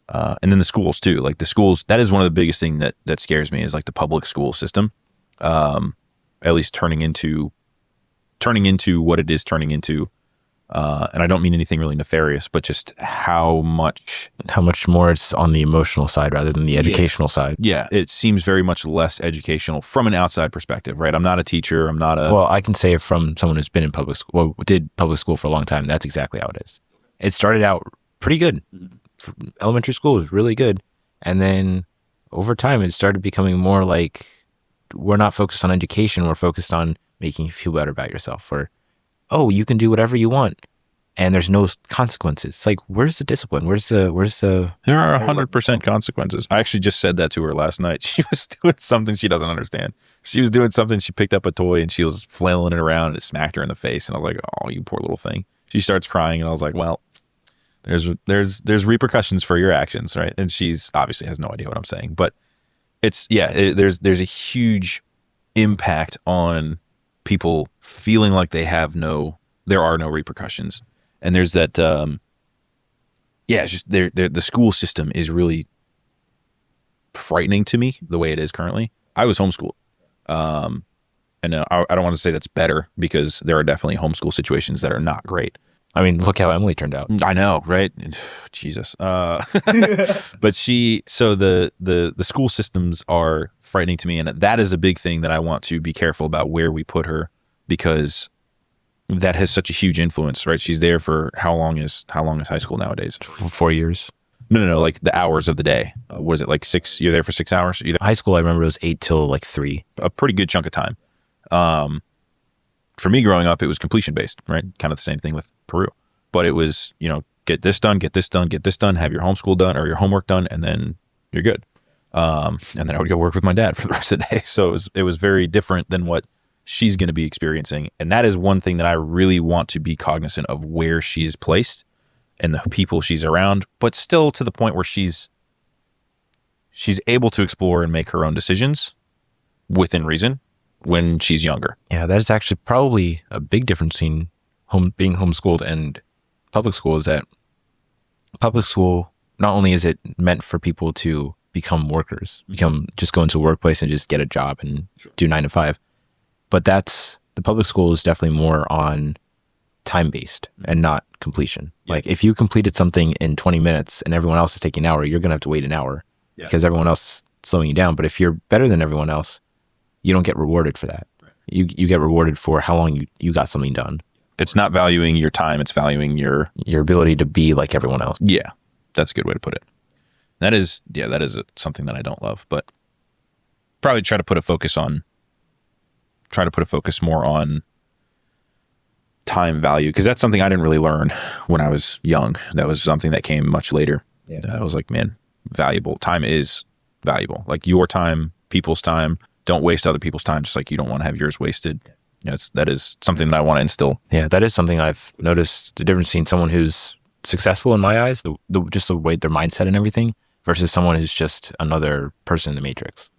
And then the schools too, the schools, that is one of the biggest thing that scares me, is the public school system, at least turning into what it is turning into. And I don't mean anything really nefarious, but just how much more it's on the emotional side rather than the educational side. Yeah. It seems very much less educational from an outside perspective, right? I'm not a teacher. Well, I can say from someone who's been in public school, did public school for a long time, that's exactly how it is. It started out pretty good. Elementary school was really good. And then over time, it started becoming more like, we're not focused on education. We're focused on making you feel better about yourself, or, oh, you can do whatever you want and there's no consequences. It's like, where's the discipline? Where's the There are 100% consequences. I actually just said that to her last night. She was doing something she doesn't understand. She was doing something. She picked up a toy and she was flailing it around and it smacked her in the face. And I was like, oh, you poor little thing. She starts crying and I was like, well, There's repercussions for your actions, right? And she's obviously has no idea what I'm saying, but there's a huge impact on people feeling like there are no repercussions. And there's that, it's just the school system is really frightening to me the way it is currently. I was homeschooled. And I don't want to say that's better, because there are definitely homeschool situations that are not great. I mean, look how Emily turned out. I know, right? Jesus. But the school systems are frightening to me. And that is a big thing that I want to be careful about where we put her, because that has such a huge influence, right? She's there for how long is high school nowadays? 4 years. No, like the hours of the day. What is it, like 6? You're there for 6 hours? High school, I remember it was 8 till like 3. A pretty good chunk of time. For me growing up, it was completion based, right? Kind of the same thing with Peru. But it was, get this done, get this done, get this done, have your homeschool done or your homework done, and then you're good. And then I would go work with my dad for the rest of the day. So it was very different than what she's going to be experiencing. And that is one thing that I really want to be cognizant of, where she is placed and the people she's around, but still to the point where she's able to explore and make her own decisions within reason when she's younger. Yeah, that is actually probably a big difference between being homeschooled and public school, is that public school, not only is it meant for people to become workers, just go into a workplace and just get a job and do 9 to 5, but the public school is definitely more on time-based and not completion. Yeah. Like if you completed something in 20 minutes and everyone else is taking an hour, you're going to have to wait an hour because everyone else is slowing you down. But if you're better than everyone else, you don't get rewarded for that. Right. You get rewarded for how long you got something done. It's not valuing your time. It's valuing your ability to be like everyone else. Yeah, that's a good way to put it. That is something that I don't love, but probably try to put a focus more on time value, because that's something I didn't really learn when I was young. That was something that came much later. Yeah. I was like, man, valuable. Time is valuable. Like your time, people's time. Don't waste other people's time, just like you don't want to have yours wasted. That is something that I want to instill. Yeah, that is something I've noticed, the difference between someone who's successful in my eyes, just the way their mindset and everything, versus someone who's just another person in the matrix.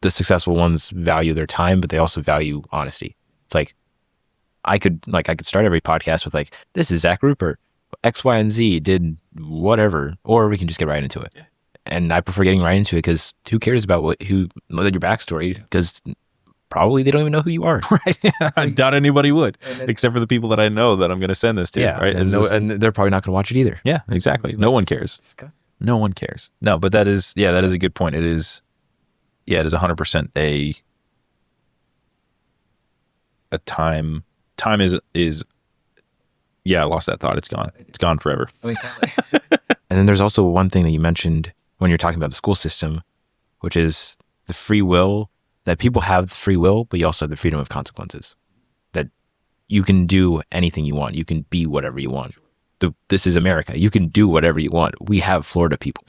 The successful ones value their time, but they also value honesty. It's like I could start every podcast with like, this is Zak Ruppert, X, Y, and Z did whatever, or we can just get right into it. Yeah. And I prefer getting right into it, because who cares about your backstory? Because probably they don't even know who you are. Right. Yeah. I doubt anybody would, except for the people that I know that I'm going to send this to. Yeah. Right. And they're probably not going to watch it either. Yeah, exactly. No one cares. No one cares. No, but that is a good point. It is 100% a time. Time is I lost that thought. It's gone. It's gone forever. And then there's also one thing that you mentioned when you're talking about the school system, which is the free will, that people have free will, but you also have the freedom of consequences, that you can do anything you want. You can be whatever you want. This is America. You can do whatever you want. We have Florida people.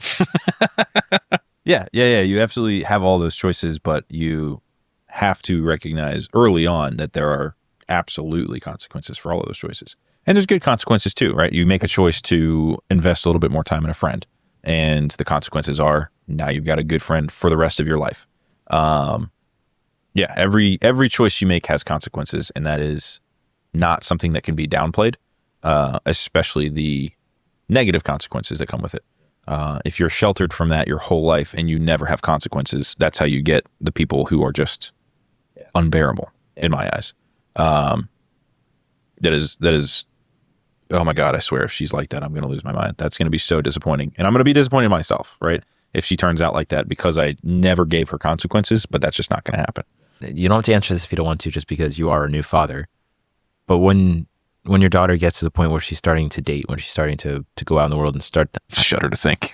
Yeah. You absolutely have all those choices, but you have to recognize early on that there are absolutely consequences for all of those choices. And there's good consequences too, right? You make a choice to invest a little bit more time in a friend, and the consequences are now you've got a good friend for the rest of your life. Every choice you make has consequences, and that is not something that can be downplayed, especially the negative consequences that come with it. If you're sheltered from that your whole life and you never have consequences, that's how you get the people who are just unbearable in my eyes. That is, oh my God, I swear if she's like that, I'm going to lose my mind. That's going to be so disappointing. And I'm going to be disappointed in myself, right? If she turns out like that, because I never gave her consequences, but that's just not going to happen. You don't have to answer this if you don't want to, just because you are a new father. But when your daughter gets to the point where she's starting to date, when she's starting to go out in the world and start... Shudder to think.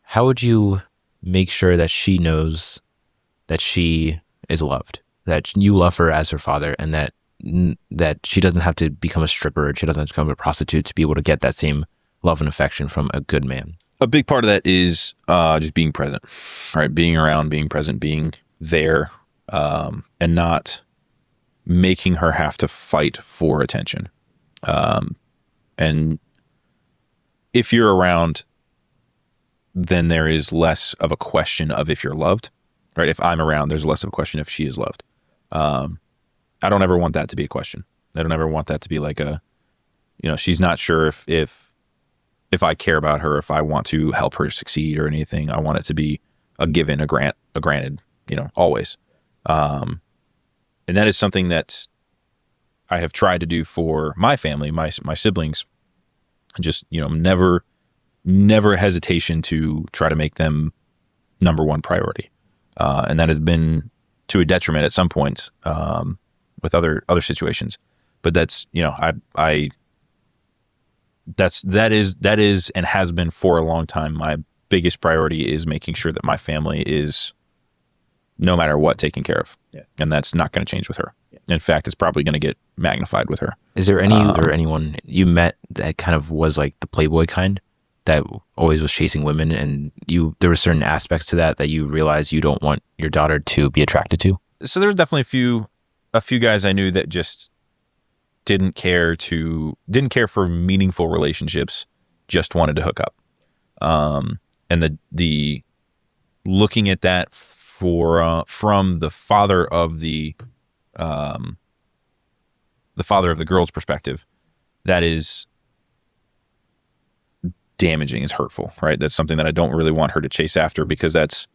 How would you make sure that she knows that she is loved, that you love her as her father, and that she doesn't have to become a stripper, she doesn't have to become a prostitute to be able to get that same love and affection from a good man? A big part of that is just being present, right? Being around, being present, being there, and not making her have to fight for attention. And if you're around, then there is less of a question of if you're loved, right? If I'm around, there's less of a question if she is loved. I don't ever want that to be a question. I don't ever want that to be like a, she's not sure if I care about her, if I want to help her succeed or anything. I want it to be a given, a granted, always. And that is something that I have tried to do for my family, my siblings. Just, never hesitation to try to make them number one priority. And that has been to a detriment at some points with other situations. But that's, that is and has been for a long time my biggest priority, is making sure that my family is, no matter what, taken care of. Yeah. And that's not going to change with her. Yeah. In fact, it's probably going to get magnified with her. Is there anyone you met that kind of was like the playboy kind, that always was chasing women, and there were certain aspects to that you realized you don't want your daughter to be attracted to? So there's definitely a few guys I knew that just didn't care for meaningful relationships, just wanted to hook up. And the looking at that from the father of the girl's perspective, that is damaging, is hurtful, right? That's something that I don't really want her to chase after, because that's,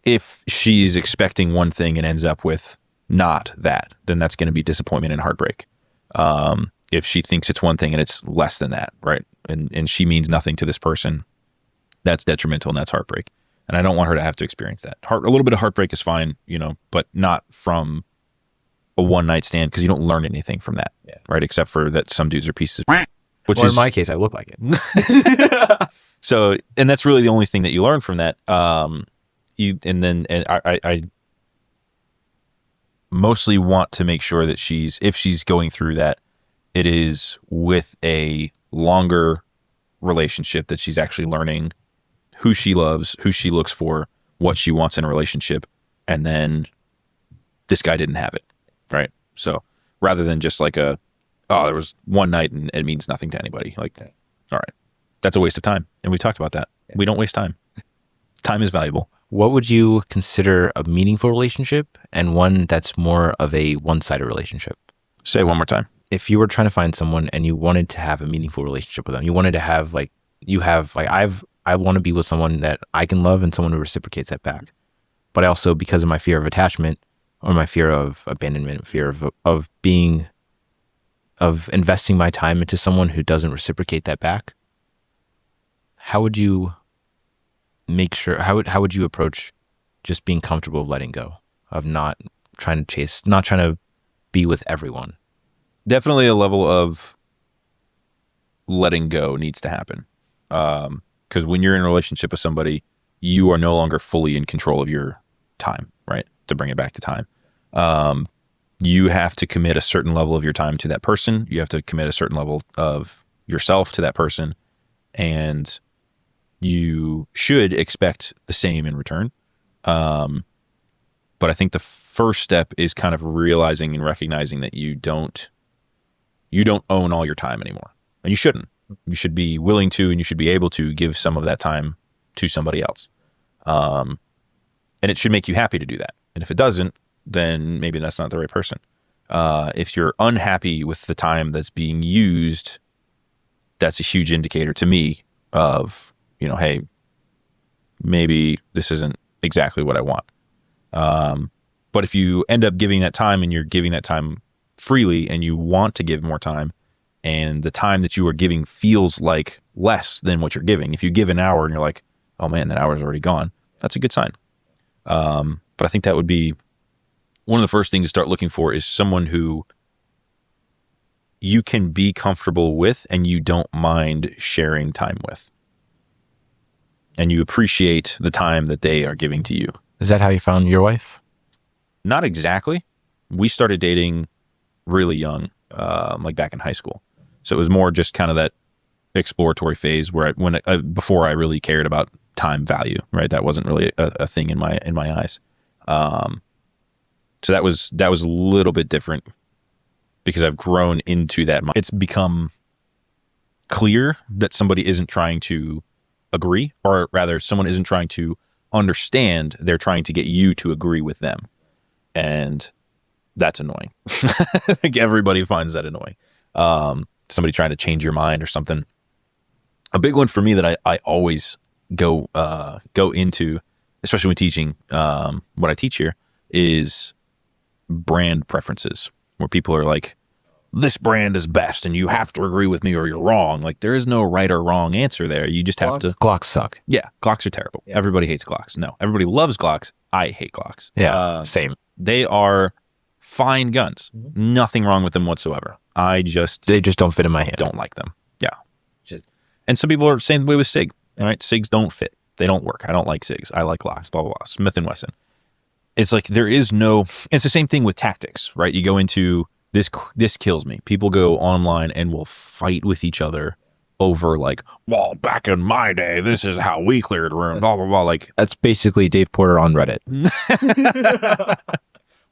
if she's expecting one thing and ends up with not that, then that's going to be disappointment and heartbreak. If she thinks it's one thing and it's less than that, right? And she means nothing to this person, that's detrimental and that's heartbreak. And I don't want her to have to experience that. A little bit of heartbreak is fine, but not from a one night stand, because you don't learn anything from that, right? Except for that some dudes are pieces of, or in my case, I look like it. So, and that's really the only thing that you learn from that. I mostly want to make sure that if she's going through that, it is with a longer relationship, that she's actually learning who she loves, who she looks for, what she wants in a relationship, and then this guy didn't have it, right? So rather than just like there was one night and it means nothing to anybody. Like, all right, that's a waste of time. And we talked about that. Yeah. We don't waste time. Time is valuable. What would you consider a meaningful relationship, and one that's more of a one-sided relationship? Say it one more time. If you were trying to find someone and you wanted to have a meaningful relationship with them, you wanted to have I want to be with someone that I can love and someone who reciprocates that back. But I also, because of my fear of attachment, or my fear of abandonment, fear of investing my time into someone who doesn't reciprocate that back, how would you make sure, how would you approach just being comfortable letting go, of not trying to be with everyone? Definitely a level of letting go needs to happen. Because when you're in a relationship with somebody, you are no longer fully in control of your time, right? To bring it back to time. You have to commit a certain level of your time to that person. You have to commit a certain level of yourself to that person. And you should expect the same in return. But I think the first step is kind of realizing and recognizing that you don't own all your time anymore. And you shouldn't. You should be willing to, and you should be able to give some of that time to somebody else. And it should make you happy to do that. And if it doesn't, then maybe that's not the right person. If you're unhappy with the time that's being used, that's a huge indicator to me of, hey, maybe this isn't exactly what I want. But if you end up giving that time, and you're giving that time freely, and you want to give more time, and the time that you are giving feels like less than what you're giving. If you give an hour and you're like, oh man, that hour's already gone, that's a good sign. But I think that would be one of the first things to start looking for, is someone who you can be comfortable with and you don't mind sharing time with. And you appreciate the time that they are giving to you. Is that how you found your wife? Not exactly. We started dating really young, like back in high school. So it was more just kind of that exploratory phase where before I really cared about time value, right? That wasn't really a thing in my eyes. So that was a little bit different, because I've grown into that. It's become clear that somebody isn't trying to agree, or rather someone isn't trying to understand, they're trying to get you to agree with them. And that's annoying. I think everybody finds that annoying. Somebody trying to change your mind or something. A big one for me that I always go into, especially when teaching what I teach here, is brand preferences, where people are like, this brand is best and you have to agree with me or you're wrong. Like, there is no right or wrong answer there. You just have to. Glocks suck. Yeah, Glocks are terrible. Yeah. Everybody hates Glocks. No, everybody loves Glocks. I hate Glocks. Yeah, same. They are fine guns. Nothing wrong with them whatsoever. They just don't fit in my hand. Don't like them. Yeah. And some people are saying the way with SIG. All right, SIGs don't fit. They don't work. I don't like SIGs. I like Glocks. Blah blah blah. Smith and Wesson. It's like there is no. It's the same thing with tactics, right? You go into this kills me. People go online and will fight with each other over like, well, back in my day, this is how we cleared rooms. Blah blah blah. Like, that's basically Dave Porter on Reddit.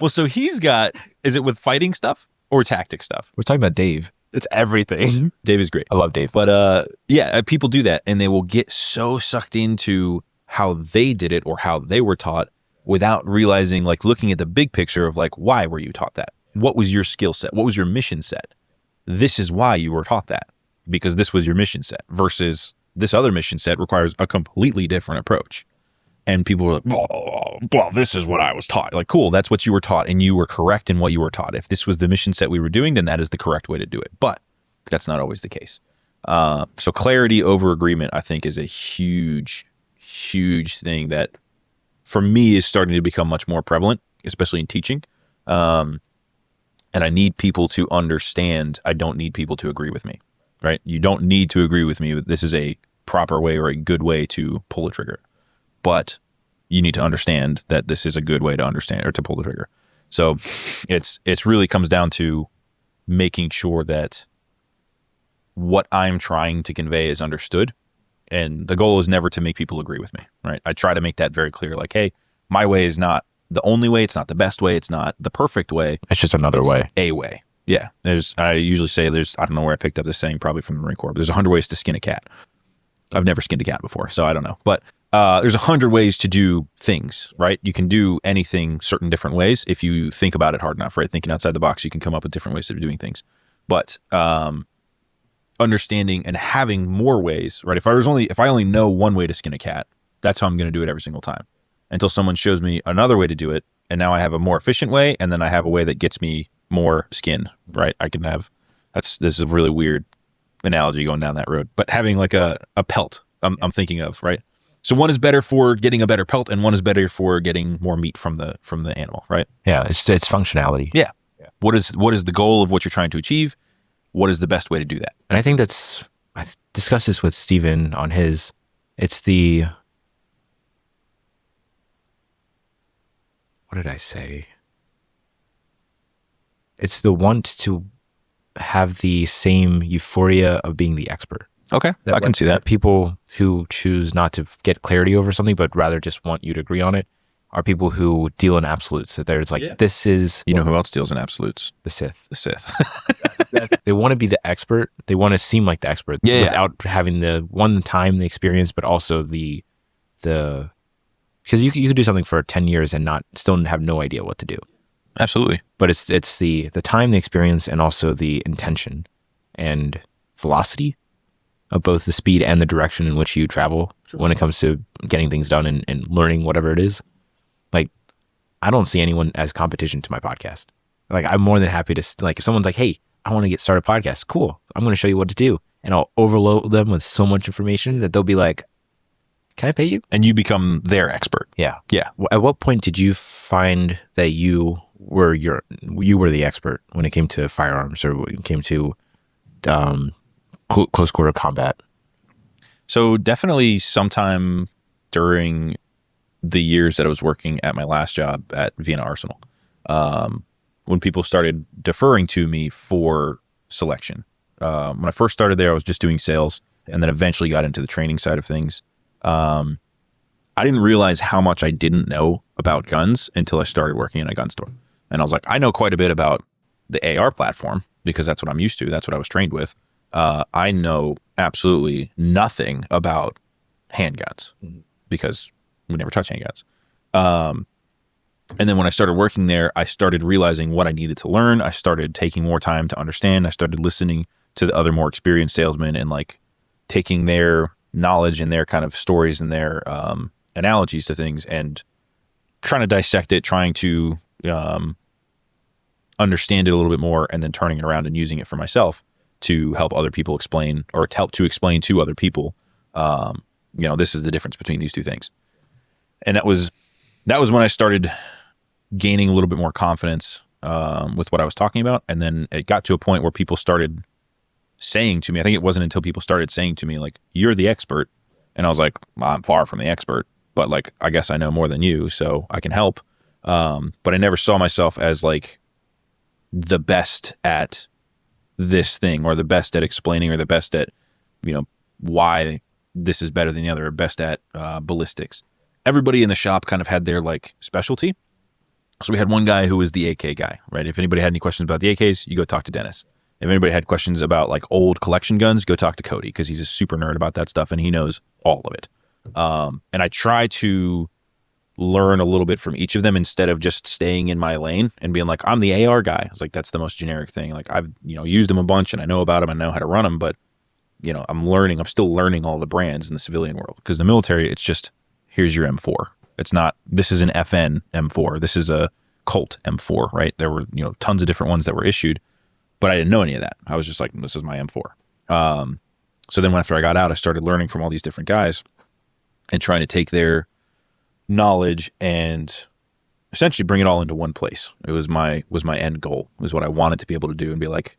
Well, so he's got. Is it with fighting stuff or tactic stuff? We're talking about Dave. It's everything. Dave is great. I love Dave. But yeah, people do that and they will get so sucked into how they did it or how they were taught without realizing, like, looking at the big picture of like, why were you taught that? What was your skill set? What was your mission set? This is why you were taught that, because this was your mission set, versus this other mission set requires a completely different approach. And people were like, well, this is what I was taught. Like, cool, that's what you were taught, and you were correct in what you were taught. If this was the mission set we were doing, then that is the correct way to do it. But that's not always the case. So clarity over agreement, I think, is a huge, huge thing that, for me, is starting to become much more prevalent, especially in teaching. And I need people to understand, I don't need people to agree with me, right? You don't need to agree with me that this is a proper way or a good way to pull a trigger. But you need to understand that this is a good way to understand or to pull the trigger. So it's really comes down to making sure that what I'm trying to convey is understood. And the goal is never to make people agree with me, right? I try to make that very clear. Like, hey, my way is not the only way. It's not the best way. It's not the perfect way. It's just another way. A way. Yeah. I usually say I don't know where I picked up this saying, probably from the Marine Corps, but there's 100 ways to skin a cat. I've never skinned a cat before, so I don't know. But there's 100 ways to do things, right? You can do anything certain different ways if you think about it hard enough, right? Thinking outside the box, you can come up with different ways of doing things. But understanding and having more ways, right? If I only know one way to skin a cat, that's how I'm going to do it every single time, until someone shows me another way to do it. And now I have a more efficient way, and then I have a way that gets me more skin, right? This is a really weird analogy going down that road, but having like a pelt, I'm thinking of, right? So one is better for getting a better pelt, and one is better for getting more meat from the animal, right? Yeah, it's functionality. Yeah. What is the goal of what you're trying to achieve? What is the best way to do that? And I think I discussed this with Steven on his, it's the, what did I say? It's the want to have the same euphoria of being the expert. Okay, I can see that. People who choose not to get clarity over something, but rather just want you to agree on it, are people who deal in absolutes. That there's like, this is... You know who else deals in absolutes? The Sith. The Sith. They want to be the expert. They want to seem like the expert without having the experience, but also the because you could do something for 10 years and still have no idea what to do. Absolutely. But it's the time, the experience, and also the intention and velocity of both the speed and the direction in which you travel when it comes to getting things done and learning whatever it is. Like, I don't see anyone as competition to my podcast. Like, I'm more than happy to, like, if someone's like, hey, I want to get started a podcast, cool. I'm going to show you what to do. And I'll overload them with so much information that they'll be like, can I pay you? And you become their expert. Yeah. Yeah. At what point did you find that you were the expert when it came to firearms, or when it came to close quarter combat? So definitely sometime during the years that I was working at my last job at Vienna Arsenal, when people started deferring to me for selection. When I first started there, I was just doing sales, and then eventually got into the training side of things. I didn't realize how much I didn't know about guns until I started working in a gun store. And I was like, I know quite a bit about the AR platform because that's what I'm used to. That's what I was trained with. I know absolutely nothing about handguns because we never touch handguns. And then when I started working there, I started realizing what I needed to learn. I started taking more time to understand. I started listening to the other more experienced salesmen and like taking their knowledge and their kind of stories and their analogies to things and trying to dissect it, trying to understand it a little bit more, and then turning it around and using it for myself to help other people explain, or to help to explain to other people, this is the difference between these two things. And that was when I started gaining a little bit more confidence with what I was talking about. And then it got to a point where people started saying to me, I think it wasn't until people started saying to me, like, you're the expert. And I was like, well, I'm far from the expert, but like, I guess I know more than you, so I can help. But I never saw myself as like the best at this thing, or the best at explaining, or the best at, why this is better than the other, or best at ballistics. Everybody in the shop kind of had their like specialty. So we had one guy who was the AK guy, right? If anybody had any questions about the AKs, you go talk to Dennis. If anybody had questions about like old collection guns, go talk to Cody, because he's a super nerd about that stuff and he knows all of it. And I try to learn a little bit from each of them instead of just staying in my lane and being like, I'm the AR guy. I was like, that's the most generic thing. Like, I've, used them a bunch and I know about them. I know how to run them, but I'm still learning all the brands in the civilian world, because the military, it's just, here's your M4. It's not, this is an FN M4. This is a Colt M4, right? There were, tons of different ones that were issued, but I didn't know any of that. I was just like, this is my M4. So then after I got out, I started learning from all these different guys and trying to take their knowledge and essentially bring it all into one place. It was my end goal. It was what I wanted to be able to do and be like,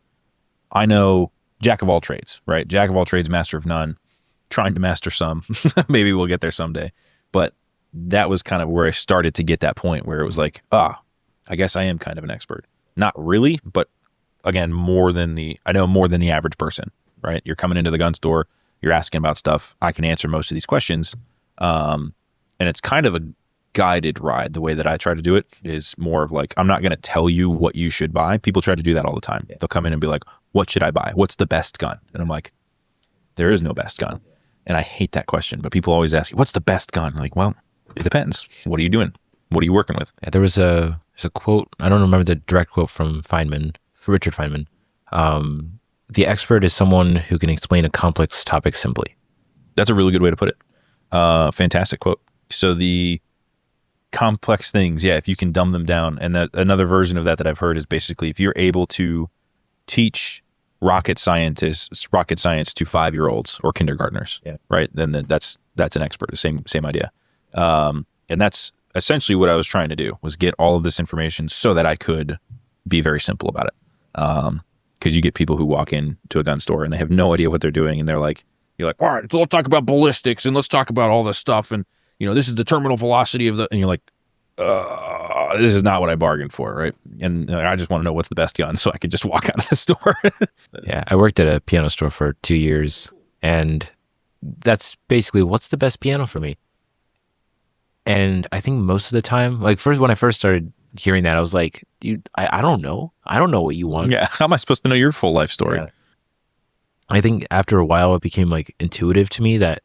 I know jack of all trades, right? Jack of all trades, master of none, trying to master some. Maybe we'll get there someday. But that was kind of where I started to get that point where it was like, I guess I am kind of an expert. Not really, but again, I know more than the average person, right? You're coming into the gun store, you're asking about stuff. I can answer most of these questions. And it's kind of a guided ride. The way that I try to do it is more of like, I'm not going to tell you what you should buy. People try to do that all the time. Yeah. They'll come in and be like, what should I buy? What's the best gun? And I'm like, there is no best gun. And I hate that question, but people always ask, what's the best gun? I'm like, well, it depends. What are you doing? What are you working with? Yeah, there's a quote, I don't remember the direct quote from Richard Feynman. The expert is someone who can explain a complex topic simply. That's a really good way to put it. Fantastic quote. So the complex things, if you can dumb them down. And another version of that I've heard is basically, if you're able to teach rocket science to 5-year-olds or kindergartners, right? Then that's an expert. The same idea. And that's essentially what I was trying to do, was get all of this information so that I could be very simple about it. Because you get people who walk into a gun store and they have no idea what they're doing, and you're like, all right, so let's talk about ballistics and let's talk about all this stuff, and this is the terminal velocity of and you're like, this is not what I bargained for, right? And I just want to know what's the best gun so I could just walk out of the store. Yeah, I worked at a piano store for 2 years, and that's basically, what's the best piano for me? And I think most of the time, like when I first started hearing that, I was like, dude, I don't know. I don't know what you want. Yeah, how am I supposed to know your full life story? Yeah. I think after a while, it became like intuitive to me that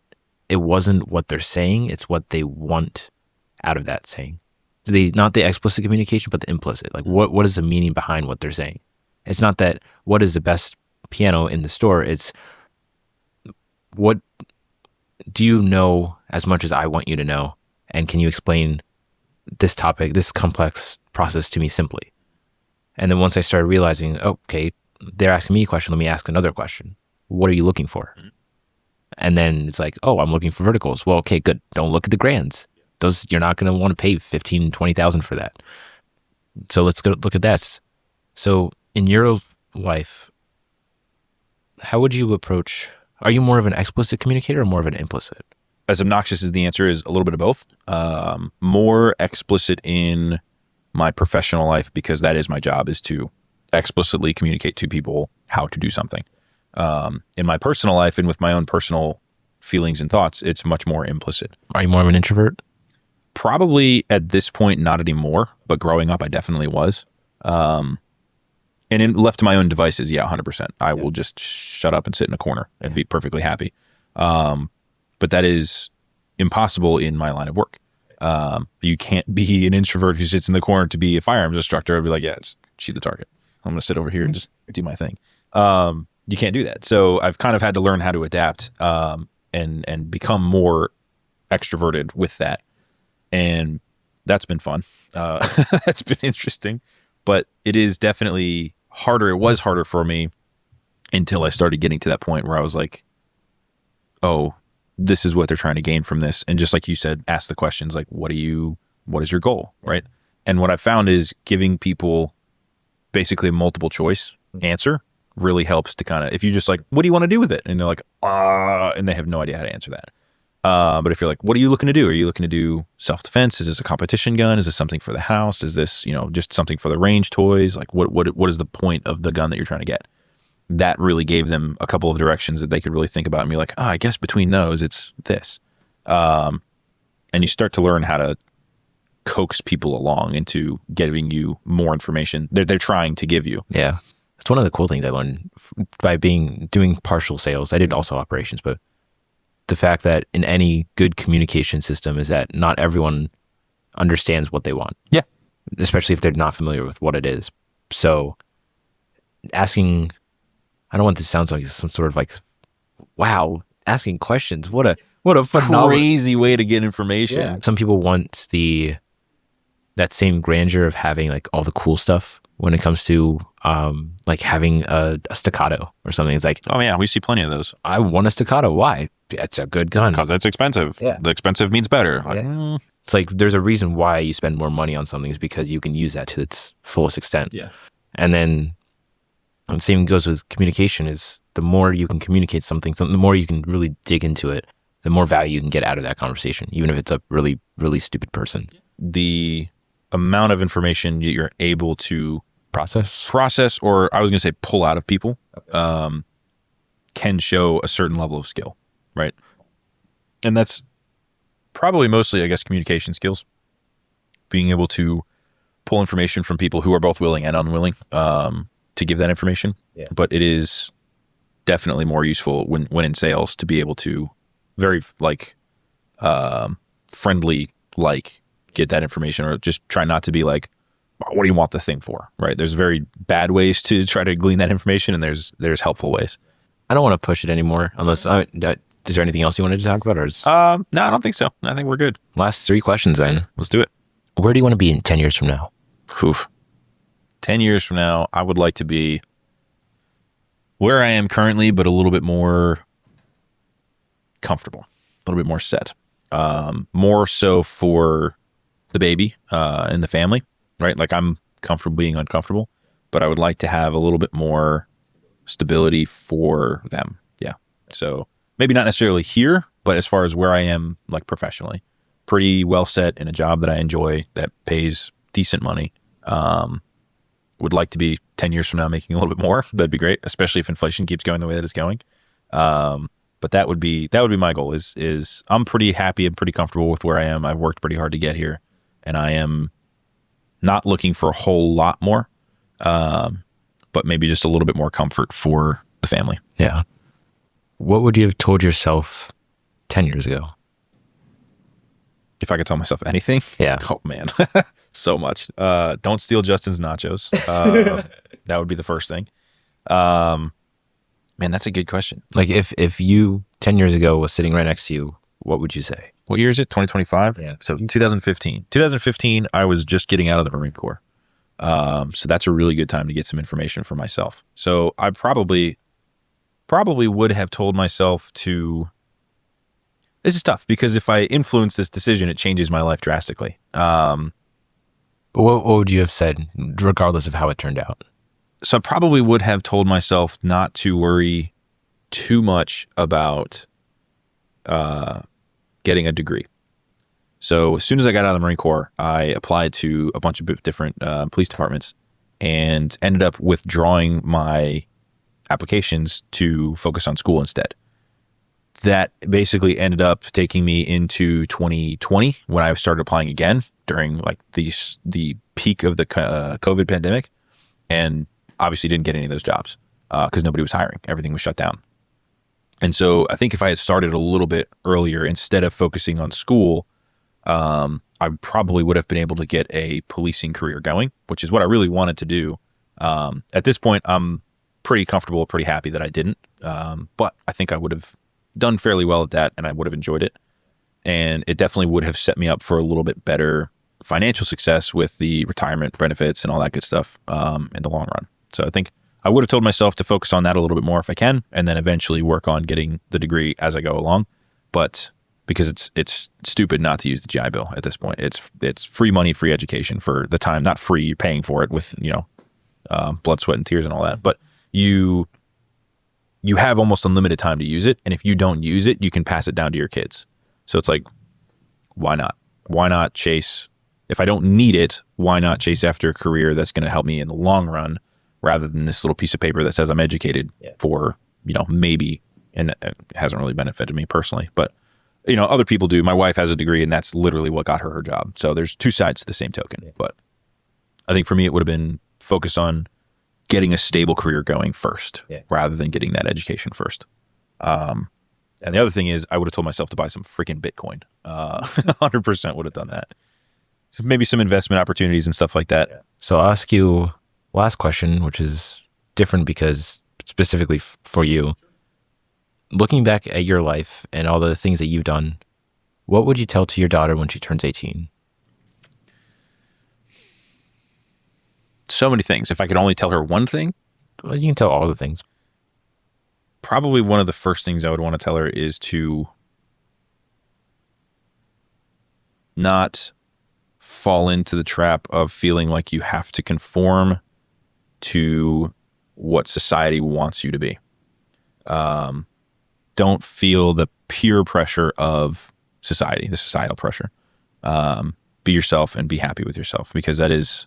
it wasn't what they're saying, it's what they want out of that saying. Not the explicit communication, but the implicit. Like, what is the meaning behind what they're saying? It's not that what is the best piano in the store. It's what do you know as much as I want you to know, and can you explain this topic, this complex process to me simply? And then once I started realizing, okay, they're asking me a question, let me ask another question. What are you looking for? And then it's like, I'm looking for verticals. Well, okay, good. Don't look at the grands. Those, you're not going to want to pay $15,000, $20,000 for that. So let's go look at that. So in your life, how would you approach, are you more of an explicit communicator or more of an implicit? As obnoxious as the answer is, a little bit of both. More explicit in my professional life, because that is my job, is to explicitly communicate to people how to do something. In my personal life and with my own personal feelings and thoughts, it's much more implicit. Are you more of an introvert? Probably at this point, not anymore, but growing up, I definitely was. And left to my own devices, 100%. I will just shut up and sit in a corner and be perfectly happy. But that is impossible in my line of work. You can't be an introvert who sits in the corner to be a firearms instructor. I'd be like, just shoot the target. I'm going to sit over here and just do my thing. You can't do that. So I've kind of had to learn how to adapt and become more extroverted with that. And that's been fun. That's been interesting. But it is definitely harder. It was harder for me until I started getting to that point where I was like, oh, this is what they're trying to gain from this. And just like you said, ask the questions like, what is your goal? Right. And what I found is giving people basically a multiple choice answer really helps to kind of, if you just like, what do you want to do with it? And they're like, and they have no idea how to answer that. But if you're like, what are you looking to do? Are you looking to do self-defense? Is this a competition gun? Is this something for the house? Is this, just something for the range toys? Like what is the point of the gun that you're trying to get? That really gave them a couple of directions that they could really think about and be like, I guess between those, it's this. And you start to learn how to coax people along into giving you more information they're trying to give you. Yeah. It's one of the cool things I learned by doing partial sales. I did also operations, but the fact that in any good communication system is that not everyone understands what they want. Yeah. Especially if they're not familiar with what it is. So asking, I don't want this to sound like some sort of like, wow, asking questions. What a phenomenal, crazy way to get information. Yeah. Some people want that same grandeur of having like all the cool stuff when it comes to like having a staccato or something. It's like, oh yeah, we see plenty of those. I want a staccato. Why? It's a good gun. Because it's expensive. Yeah. The expensive means better. Like, It's like there's a reason why you spend more money on something is because you can use that to its fullest extent. Yeah. And then the same goes with communication is the more you can communicate something, the more you can really dig into it, the more value you can get out of that conversation, even if it's a really, really stupid person. The amount of information you're able to Process, or I was going to say pull out of people, can show a certain level of skill, right? And that's probably mostly, I guess, communication skills. Being able to pull information from people who are both willing and unwilling to give that information. Yeah. But it is definitely more useful when in sales to be able to very friendly get that information, or just try not to be like, what do you want this thing for? Right? There's very bad ways to try to glean that information, and there's helpful ways. I don't want to push it anymore unless, is there anything else you wanted to talk about? Or No, I don't think so. I think we're good. Last 3 questions then. Let's do it. Where do you want to be in 10 years from now? Oof. 10 years from now, I would like to be where I am currently, but a little bit more comfortable, a little bit more set. More so for the baby and the family, right? Like I'm comfortable being uncomfortable, but I would like to have a little bit more stability for them. Yeah. So maybe not necessarily here, but as far as where I am, like professionally, pretty well set in a job that I enjoy, that pays decent money. Would like to be 10 years from now making a little bit more. That'd be great, especially if inflation keeps going the way that it's going. But that would be my goal is I'm pretty happy and pretty comfortable with where I am. I've worked pretty hard to get here, and I am not looking for a whole lot more, but maybe just a little bit more comfort for the family. Yeah. What would you have told yourself 10 years ago? If I could tell myself anything? Yeah. Oh man, so much. Don't steal Justin's nachos. That would be the first thing. Man, that's a good question. Like if you 10 years ago was sitting right next to you, what would you say? What year is it? 2025? Yeah. So 2015. 2015, I was just getting out of the Marine Corps. So that's a really good time to get some information for myself. So I probably would have told myself to, this is tough because if I influence this decision, it changes my life drastically. But what would you have said regardless of how it turned out? So I probably would have told myself not to worry too much about getting a degree. So as soon as I got out of the Marine Corps, I applied to a bunch of different police departments and ended up withdrawing my applications to focus on school instead. That basically ended up taking me into 2020 when I started applying again during like the peak of the COVID pandemic. And obviously didn't get any of those jobs because nobody was hiring. Everything was shut down. And so I think if I had started a little bit earlier, instead of focusing on school, I probably would have been able to get a policing career going, which is what I really wanted to do. At this point, I'm pretty comfortable, pretty happy that I didn't. But I think I would have done fairly well at that, and I would have enjoyed it. And it definitely would have set me up for a little bit better financial success with the retirement benefits and all that good stuff in the long run. So I think I would have told myself to focus on that a little bit more if I can, and then eventually work on getting the degree as I go along. But because it's stupid not to use the GI Bill at this point. It's free money, free education for the time. Not free, you're paying for it with blood, sweat, and tears and all that. But you have almost unlimited time to use it, and if you don't use it, you can pass it down to your kids. So it's like, why not? Why not chase? If I don't need it, why not chase after a career that's going to help me in the long run, rather than this little piece of paper that says I'm educated for, maybe, and it hasn't really benefited me personally, but other people do. My wife has a degree, and that's literally what got her job. So there's two sides to the same token. Yeah. But I think for me, it would have been focused on getting a stable career going first, rather than getting that education first. And the other thing is, I would have told myself to buy some freaking Bitcoin. 100% would have done that. So maybe some investment opportunities and stuff like that. Yeah. So I'll ask you last question, which is different because specifically for you, looking back at your life and all the things that you've done, what would you tell to your daughter when she turns 18? So many things. If I could only tell her one thing, well, you can tell all the things. Probably one of the first things I would want to tell her is to not fall into the trap of feeling like you have to conform to what society wants you to be. Don't feel the peer pressure of society, the societal pressure. Be yourself and be happy with yourself, because that is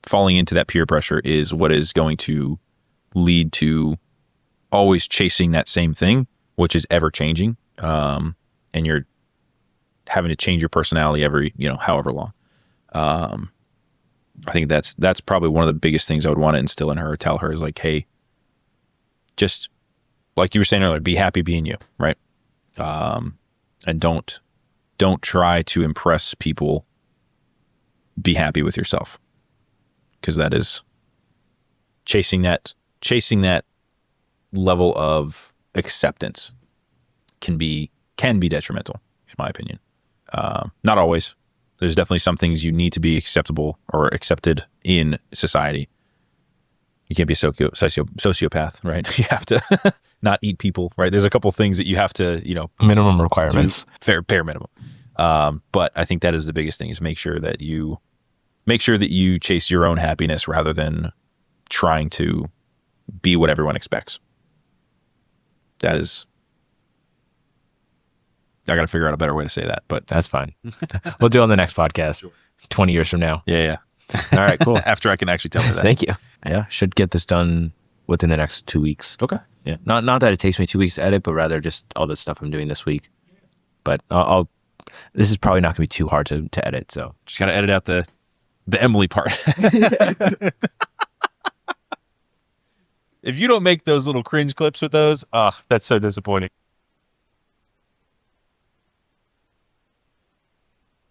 falling into that peer pressure is what is going to lead to always chasing that same thing, which is ever changing. And you're having to change your personality every, however long. I think that's probably one of the biggest things I would want to instill in her, tell her is like, hey, just like you were saying earlier, be happy being you, right? And don't try to impress people. Be happy with yourself, because that is chasing that level of acceptance can be detrimental, in my opinion. Not always. There's definitely some things you need to be acceptable or accepted in society. You can't be a sociopath, right? You have to not eat people, right? There's a couple things that you have to, minimum requirements, bare minimum. But I think that is the biggest thing, is make sure that you chase your own happiness rather than trying to be what everyone expects. That is, I got to figure out a better way to say that, but that's fine. We'll do it on the next podcast, 20 years from now. Yeah. All right, cool. After I can actually tell her that. Thank you. Yeah, should get this done within the next 2 weeks. Okay. Yeah. Not that it takes me 2 weeks to edit, but rather just all the stuff I'm doing this week. But this is probably not going to be too hard to edit. So just got to edit out the Emily part. If you don't make those little cringe clips with those, that's so disappointing.